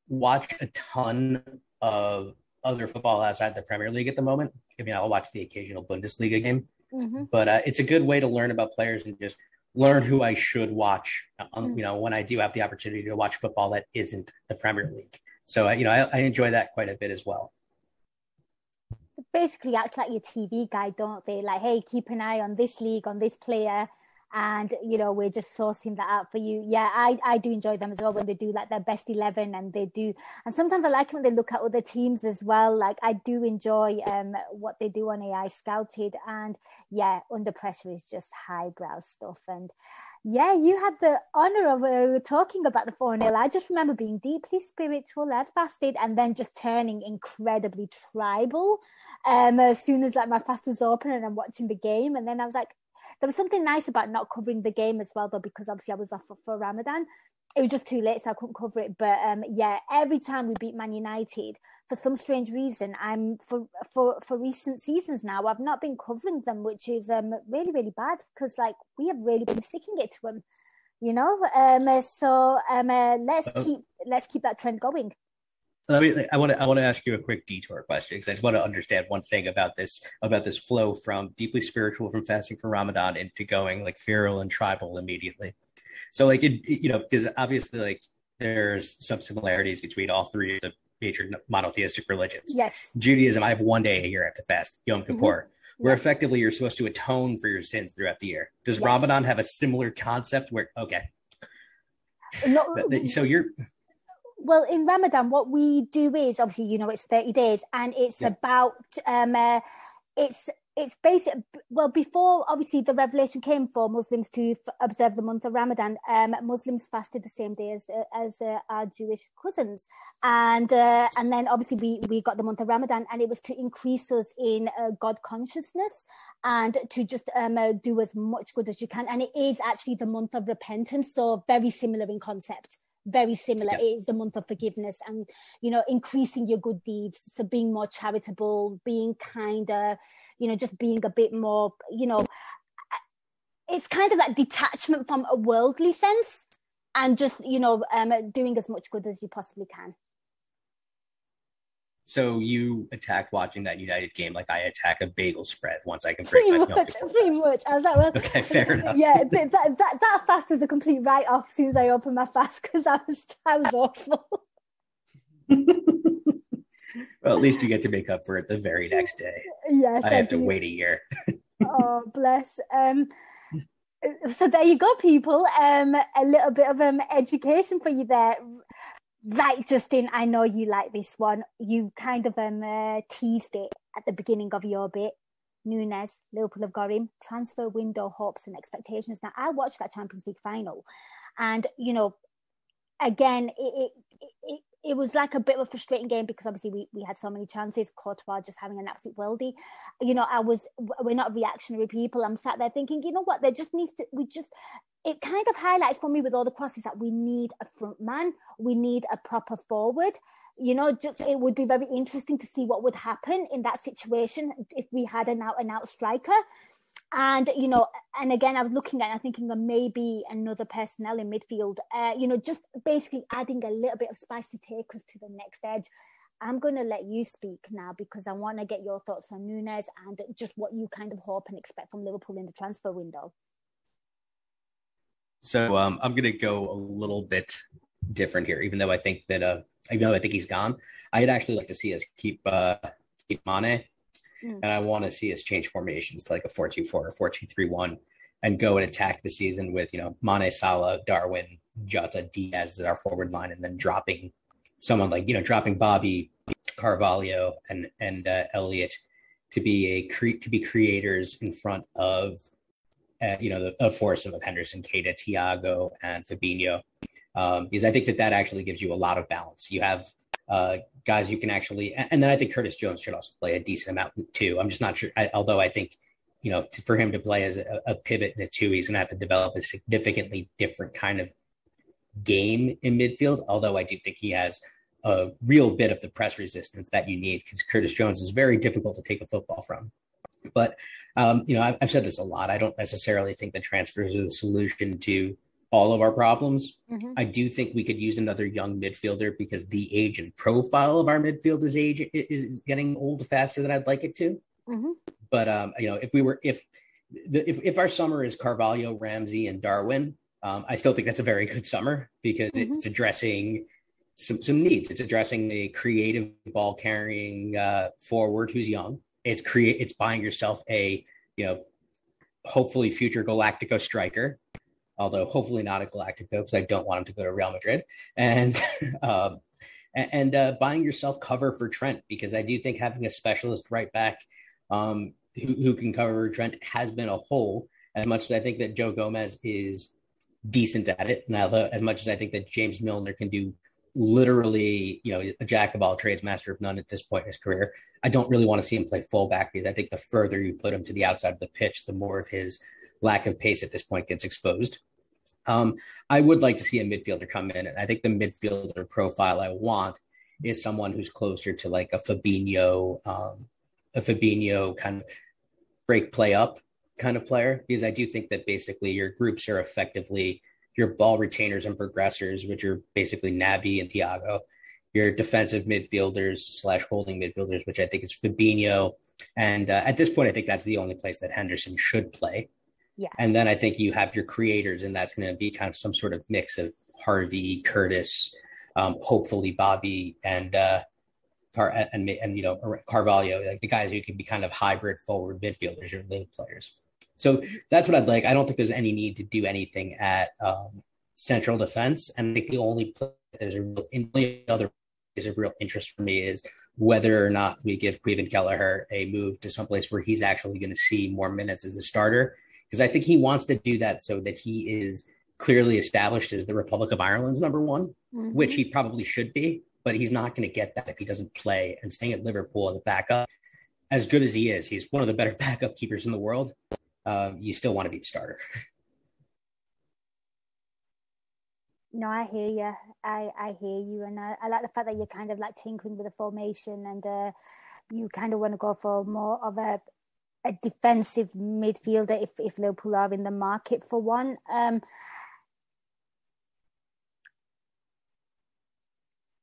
watch a ton of other football outside the Premier League at the moment. I mean, I'll watch the occasional Bundesliga game, but it's a good way to learn about players and just learn who I should watch, when I do have the opportunity to watch football that isn't the Premier League. So, I enjoy that quite a bit as well. They basically act like your TV guy, don't they? Like, hey, keep an eye on this league, on this player, and we're just sourcing that out for you. Yeah, I do enjoy them as well when they do like their best 11, and sometimes I like it when they look at other teams as well. Like, I do enjoy what they do on AI Scouted, and Under Pressure is just highbrow stuff. And you had the honor of talking about the 4-0. I just remember being deeply spiritual, led fasted, and then just turning incredibly tribal as soon as my fast was open and I'm watching the game. And then I was like, there was something nice about not covering the game as well, though, because obviously I was off for Ramadan. It was just too late, so I couldn't cover it. But every time we beat Man United, for some strange reason, I'm for recent seasons now, I've not been covering them, which is really, really bad, because we have really been sticking it to them, So let's keep that trend going. I want to ask you a quick detour question, because I just want to understand one thing about this flow from deeply spiritual, from fasting for Ramadan, into going feral and tribal immediately. So because obviously there's some similarities between all three of the major monotheistic religions. Yes. Judaism, I have one day a year I have to fast, Yom Kippur, where effectively you're supposed to atone for your sins throughout the year. Does Ramadan have a similar concept where, so you're... Well, in Ramadan, what we do is, obviously, it's 30 days, and it's about, it's basic. Well, before obviously the revelation came for Muslims to observe the month of Ramadan, Muslims fasted the same day as our Jewish cousins, and then obviously we got the month of Ramadan, and it was to increase us in God consciousness and to just do as much good as you can. And it is actually the month of repentance, so very similar in concept. Very similar. It is the month of forgiveness and, increasing your good deeds. So being more charitable, being kinder, just being a bit more, it's kind of that detachment from a worldly sense and just, doing as much good as you possibly can. So you attacked watching that United game like I attack a bagel spread once I can break pretty much. I was like, well, okay, fair enough. Yeah, that fast is a complete write-off as soon as I opened my fast, because I was awful. Well, at least you get to make up for it the very next day. Yes, I have to wait a year. Oh, bless. So there you go, people. A little bit of education for you there. Right, Justin, I know you like this one. You kind of teased it at the beginning of your bit. Nunes, Liverpool have got him. Transfer window hopes and expectations. Now, I watched that Champions League final, and again, it was like a bit of a frustrating game because obviously we had so many chances. Courtois just having an absolute worldie. We're not reactionary people. I'm sat there thinking, you know what? There just needs to. It kind of highlights for me with all the crosses that we need a front man. We need a proper forward. It would be very interesting to see what would happen in that situation if we had an out-and-out striker. And, and again, I was looking at it and thinking of maybe another personnel in midfield, just basically adding a little bit of spice to take us to the next edge. I'm going to let you speak now because I want to get your thoughts on Nunes and just what you kind of hope and expect from Liverpool in the transfer window. So I'm going to go a little bit different here, even though I think he's gone. I'd actually like to see us keep Mane. And I want to see us change formations to like a 4-2-4 or 4-2-3-1 and go and attack the season with, Mane, Salah, Darwin, Jota, Diaz as our forward line, and then dropping someone like, dropping Bobby, Carvalho, and Elliott to be creators in front of, a foursome of Henderson, Keita, Thiago, and Fabinho. Because I think that actually gives you a lot of balance. You have guys you can actually, and then I think Curtis Jones should also play a decent amount too. I'm just not sure. Although I think, for him to play as a pivot in a two, he's going to have to develop a significantly different kind of game in midfield. Although I do think he has a real bit of the press resistance that you need because Curtis Jones is very difficult to take a football from. But, I've said this a lot. I don't necessarily think the transfers are the solution to all of our problems. Mm-hmm. I do think we could use another young midfielder because the age and profile of our midfield is getting old faster than I'd like it to. Mm-hmm. But if our summer is Carvalho, Ramsey, and Darwin, I still think that's a very good summer because it's addressing some needs. It's addressing the creative ball carrying forward who's young. It's buying yourself a hopefully future Galactico striker. Although hopefully not a Galactico because I don't want him to go to Real Madrid, and buying yourself cover for Trent because I do think having a specialist right back who can cover Trent has been a hole. As much as I think that Joe Gomez is decent at it, and as much as I think that James Milner can do literally, a jack of all trades, master of none at this point in his career, I don't really want to see him play fullback because I think the further you put him to the outside of the pitch, the more of his lack of pace at this point gets exposed. I would like to see a midfielder come in, and I think the midfielder profile I want is someone who's closer to like a Fabinho kind of break play up kind of player, because I do think that basically your groups are effectively your ball retainers and progressors, which are basically Naby and Thiago, your defensive midfielders / holding midfielders, which I think is Fabinho. And at this point, I think that's the only place that Henderson should play. Yeah. And then I think you have your creators, and that's going to be kind of some sort of mix of Harvey, Curtis, hopefully Bobby, and Carvalho, like the guys who can be kind of hybrid forward midfielders or link players. So that's what I'd like. I don't think there's any need to do anything at central defense. And I think the only place other place of real interest for me is whether or not we give Queven Kelleher a move to someplace where he's actually going to see more minutes as a starter. Because I think he wants to do that so that he is clearly established as the Republic of Ireland's number one, which he probably should be, but he's not going to get that if he doesn't play. And staying at Liverpool as a backup, as good as he is, he's one of the better backup keepers in the world. You still want to be the starter. No, I hear you. I hear you. And I like the fact that you're kind of like tinkering with the formation and you kind of want to go for more of a defensive midfielder if Liverpool are in the market for one.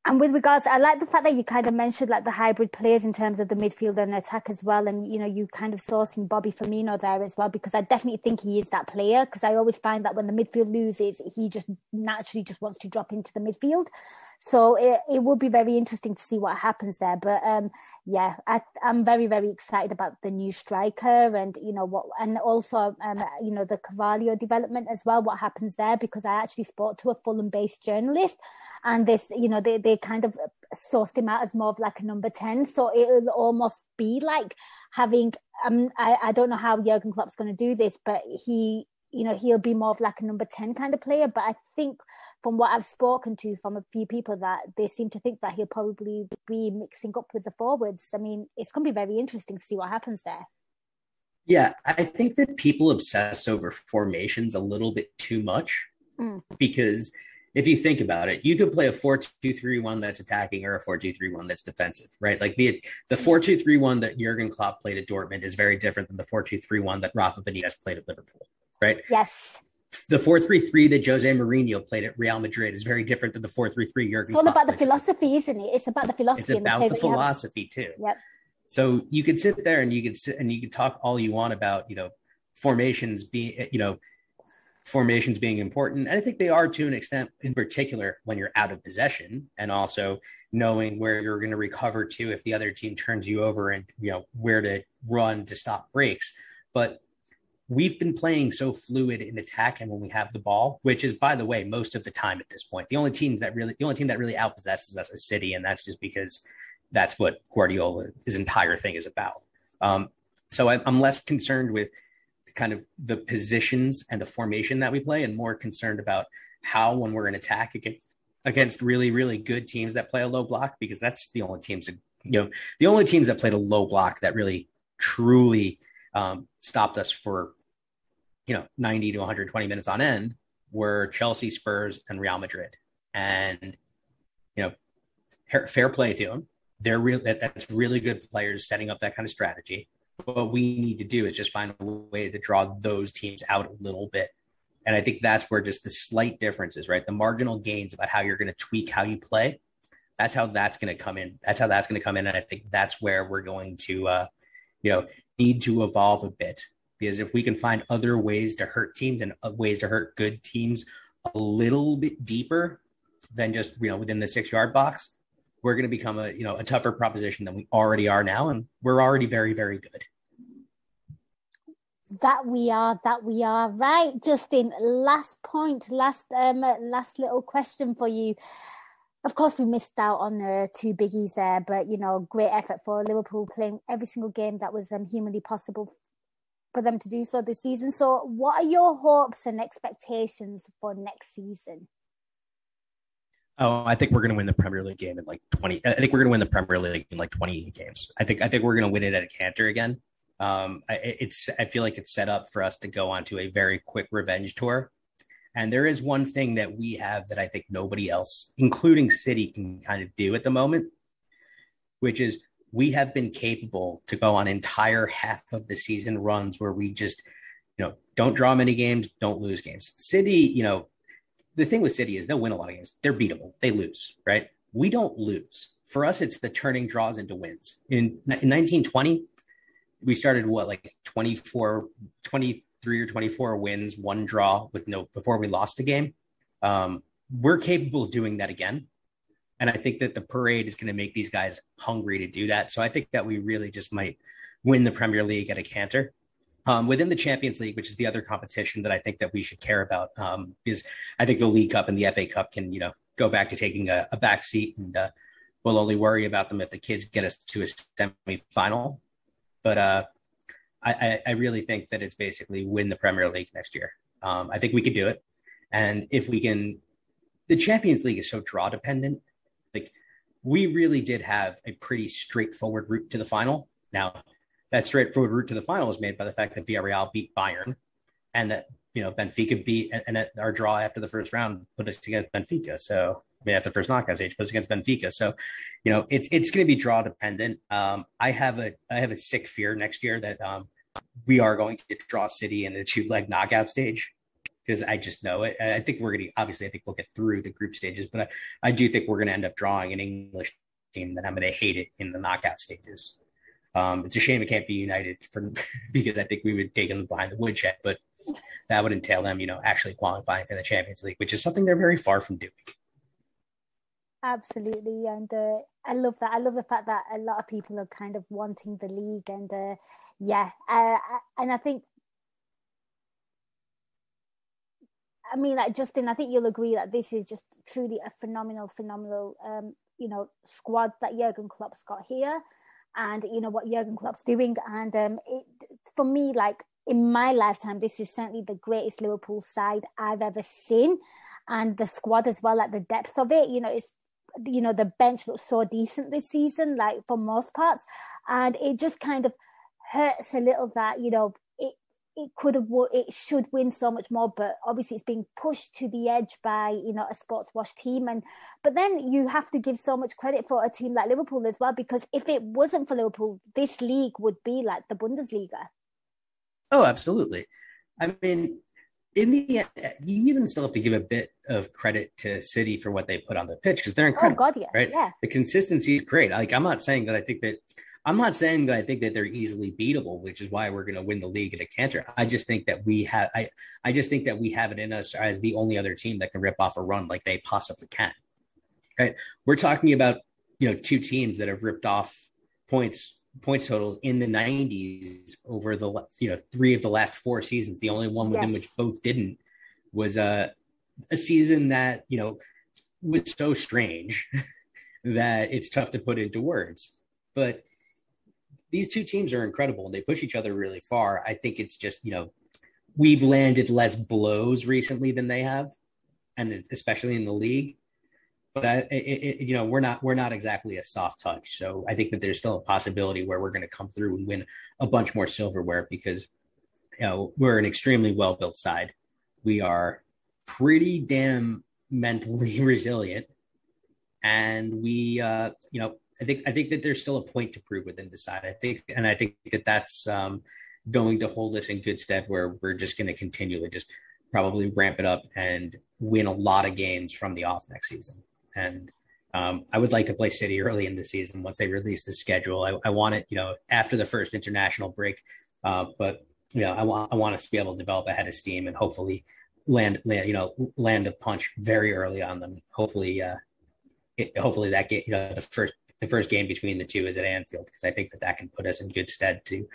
And with regards, I like the fact that you kind of mentioned like the hybrid players in terms of the midfield and attack as well. And, you kind of sourcing Bobby Firmino there as well, because I definitely think he is that player, because I always find that when the midfield loses, he just naturally just wants to drop into the midfield. So it will be very interesting to see what happens there. But yeah, I'm very, very excited about the new striker and, and also, the Carvalho development as well, what happens there, because I actually spoke to a Fulham-based journalist and this, they kind of sourced him out as more of like a number 10. So it'll almost be like having, I don't know how Jurgen Klopp's going to do this, but he'll be more of like a number 10 kind of player. But I think from what I've spoken to from a few people, that they seem to think that he'll probably be mixing up with the forwards. I mean, it's going to be very interesting to see what happens there. Yeah, I think that people obsess over formations a little bit too much because if you think about it, you could play a 4-2-3-1 that's attacking or a 4-2-3-1 that's defensive, right? Like the 4-2-3-1 that Jurgen Klopp played at Dortmund is very different than the 4-2-3-1 that Rafa Benitez played at Liverpool, right? Yes. The 4-3-3 that Jose Mourinho played at Real Madrid is very different than the 4-3-3 Jurgen Klopp. It's all about the philosophy, isn't it? It's about the philosophy. It's about the philosophy too. Yep. So you could sit there and you could talk all you want about, formations being important. And I think they are to an extent, in particular, when you're out of possession and also knowing where you're going to recover to if the other team turns you over and, where to run to stop breaks. But we've been playing so fluid in attack and when we have the ball, which is, by the way, most of the time at this point, the only team that really outpossesses us is City. And that's just because that's what his entire thing is about. So I'm less concerned with kind of the positions and the formation that we play and more concerned about how, when we're in attack against really, really good teams that play a low block, because that's the only teams that played a low block that really truly stopped us for 90 to 120 minutes on end were Chelsea, Spurs, and Real Madrid. And fair play to them. That's really good players setting up that kind of strategy. What we need to do is just find a way to draw those teams out a little bit. And I think that's where just the slight differences, right? The marginal gains about how you're going to tweak how you play. That's how that's going to come in. And I think that's where we're going to, need to evolve a bit. Because if we can find other ways to hurt teams and ways to hurt good teams a little bit deeper than just, within the 6-yard box, we're going to become a tougher proposition than we already are now. And we're already very, very good. That we are. Right, Justin, last little question for you. Of course, we missed out on 2 biggies there, but, great effort for Liverpool playing every single game that was humanly possible for them to do so this season. So what are your hopes and expectations for next season? Oh, I think we're going to win the Premier League game in like 20. I think we're going to win the Premier League in like 20 games. I think we're going to win it at a canter again. I feel like it's set up for us to go onto a very quick revenge tour. And there is one thing that we have that I think nobody else, including City, can kind of do at the moment, which is we have been capable to go on entire half of the season runs where we just, don't draw many games, don't lose games. City, the thing with City is they'll win a lot of games. They're beatable. They lose, right? We don't lose. For us, it's the turning draws into wins. In 1920, we started 23 or 24 wins, 1 draw before we lost a game. We're capable of doing that again. And I think that the parade is going to make these guys hungry to do that. So I think that we really just might win the Premier League at a canter. Within the Champions League, which is the other competition that I think that we should care about, is I think the League Cup and the FA Cup can, go back to taking a back seat, and we'll only worry about them if the kids get us to a semi-final. But I really think that it's basically win the Premier League next year. I think we could do it. And if we can, the Champions League is so draw dependent. Like, we really did have a pretty straightforward route to the final. Now, that straightforward route to the final was made by the fact that Villarreal beat Bayern, and that, Benfica beat, and that our draw after the first round put us against Benfica. So, after the first knockout stage, put us against Benfica. So, it's going to be draw dependent. I have a sick fear next year that we are going to draw City in a 2-leg knockout stage, because I just know it. I think we'll get through the group stages, but I do think we're going to end up drawing an English team that I'm going to hate it in the knockout stages. It's a shame it can't be United because I think we would take them behind the woodshed, but that would entail them, actually qualifying for the Champions League, which is something they're very far from doing. Absolutely, and I love that. I love the fact that a lot of people are kind of wanting the league, and and I think, I mean, like Justin, I think you'll agree that this is just truly a phenomenal squad that Jurgen Klopp's got here, and what Jurgen Klopp's doing, and for me, like in my lifetime, this is certainly the greatest Liverpool side I've ever seen, and the squad as well, like the depth of it, it's. The bench looks so decent this season, like for most parts, and it just kind of hurts a little that it should win so much more, but obviously it's being pushed to the edge by a sports wash team, but then you have to give so much credit for a team like Liverpool as well, because if it wasn't for Liverpool, this league would be like the Bundesliga. Oh, absolutely. I mean, in the end, you even still have to give a bit of credit to City for what they put on the pitch, because they're incredible. Oh God, yeah, right? Yeah. The consistency is great. Like, I'm not saying that I think that they're easily beatable, which is why we're going to win the league at a canter. I just think that we have it in us as the only other team that can rip off a run like they possibly can. Right? We're talking about two teams that have ripped off points totals in the 90s over the 3 of the last 4 seasons. The only one within which both didn't was a season that was so strange that it's tough to put into words. But these two teams are incredible and they push each other really far. I think it's just we've landed less blows recently than they have, and especially in the league. But we're not exactly a soft touch. So I think that there's still a possibility where we're going to come through and win a bunch more silverware, because we're an extremely well built side. We are pretty damn mentally resilient, and we I think that there's still a point to prove within the side. I think that that's going to hold us in good stead, where we're just going to continually just probably ramp it up and win a lot of games from the off next season. And I would like to play City early in the season once they release the schedule. I want it, after the first international break. But I want us to be able to develop a head of steam and hopefully land a punch very early on them. Hopefully that game, the first game between the two is at Anfield, because I think that can put us in good stead to,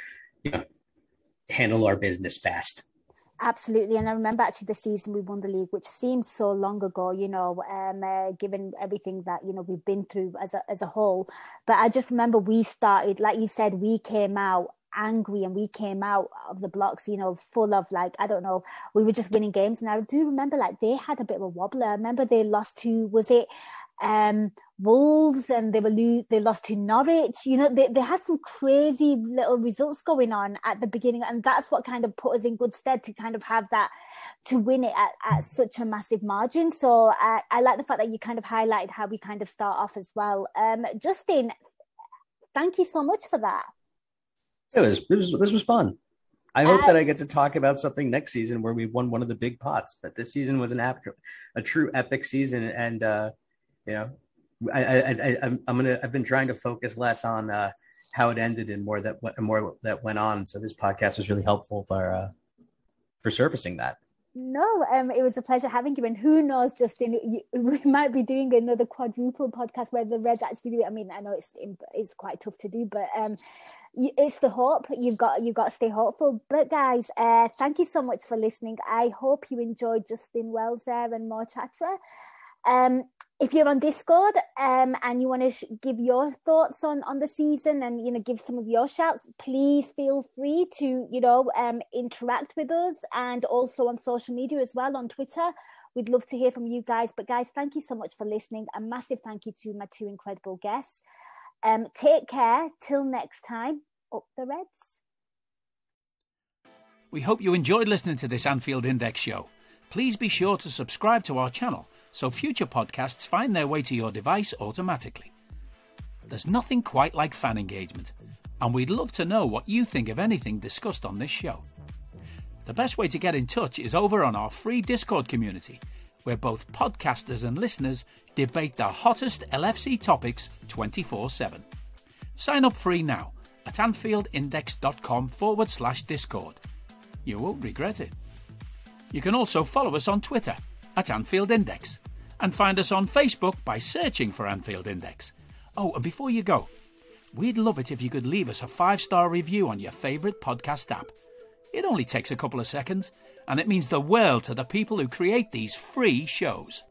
handle our business fast. Absolutely. And I remember actually the season we won the league, which seems so long ago, given everything that, we've been through as a whole. But I just remember we started, like you said, we came out angry and we came out of the blocks, full of we were just winning games. And I do remember they had a bit of a wobbler. I remember they lost to, was it Wolves, and they lost to Norwich. They had some crazy little results going on at the beginning, and that's what kind of put us in good stead to kind of have that, to win it at such a massive margin. So I like the fact that you kind of highlighted how we kind of start off as well. Justin, thank you so much for that. This was fun. I hope that I get to talk about something next season where we won one of the big pots, but this season was a true epic season. And, I've been trying to focus less on how it ended and more that went on. So this podcast was really helpful for surfacing that. No, it was a pleasure having you. And who knows, Justin, we might be doing another quadruple podcast where the Reds actually do it. I mean, I know it's quite tough to do, but it's the hope. You've got to stay hopeful. But guys, thank you so much for listening. I hope you enjoyed Justin Wells there and Mo Chatra. If you're on Discord and you want to give your thoughts on the season and give some of your shouts, please feel free to interact with us, and also on social media as well, on Twitter. We'd love to hear from you guys. But guys, thank you so much for listening. A massive thank you to my 2 incredible guests. Take care. Till next time. Up the Reds. We hope you enjoyed listening to this Anfield Index show. Please be sure to subscribe to our channel so future podcasts find their way to your device automatically. There's nothing quite like fan engagement, and we'd love to know what you think of anything discussed on this show. The best way to get in touch is over on our free Discord community, where both podcasters and listeners debate the hottest LFC topics 24/7. Sign up free now at AnfieldIndex.com/Discord. You won't regret it. You can also follow us on Twitter at Anfield Index, and find us on Facebook by searching for Anfield Index. Oh, and before you go, we'd love it if you could leave us a 5-star review on your favourite podcast app. It only takes a couple of seconds, and it means the world to the people who create these free shows.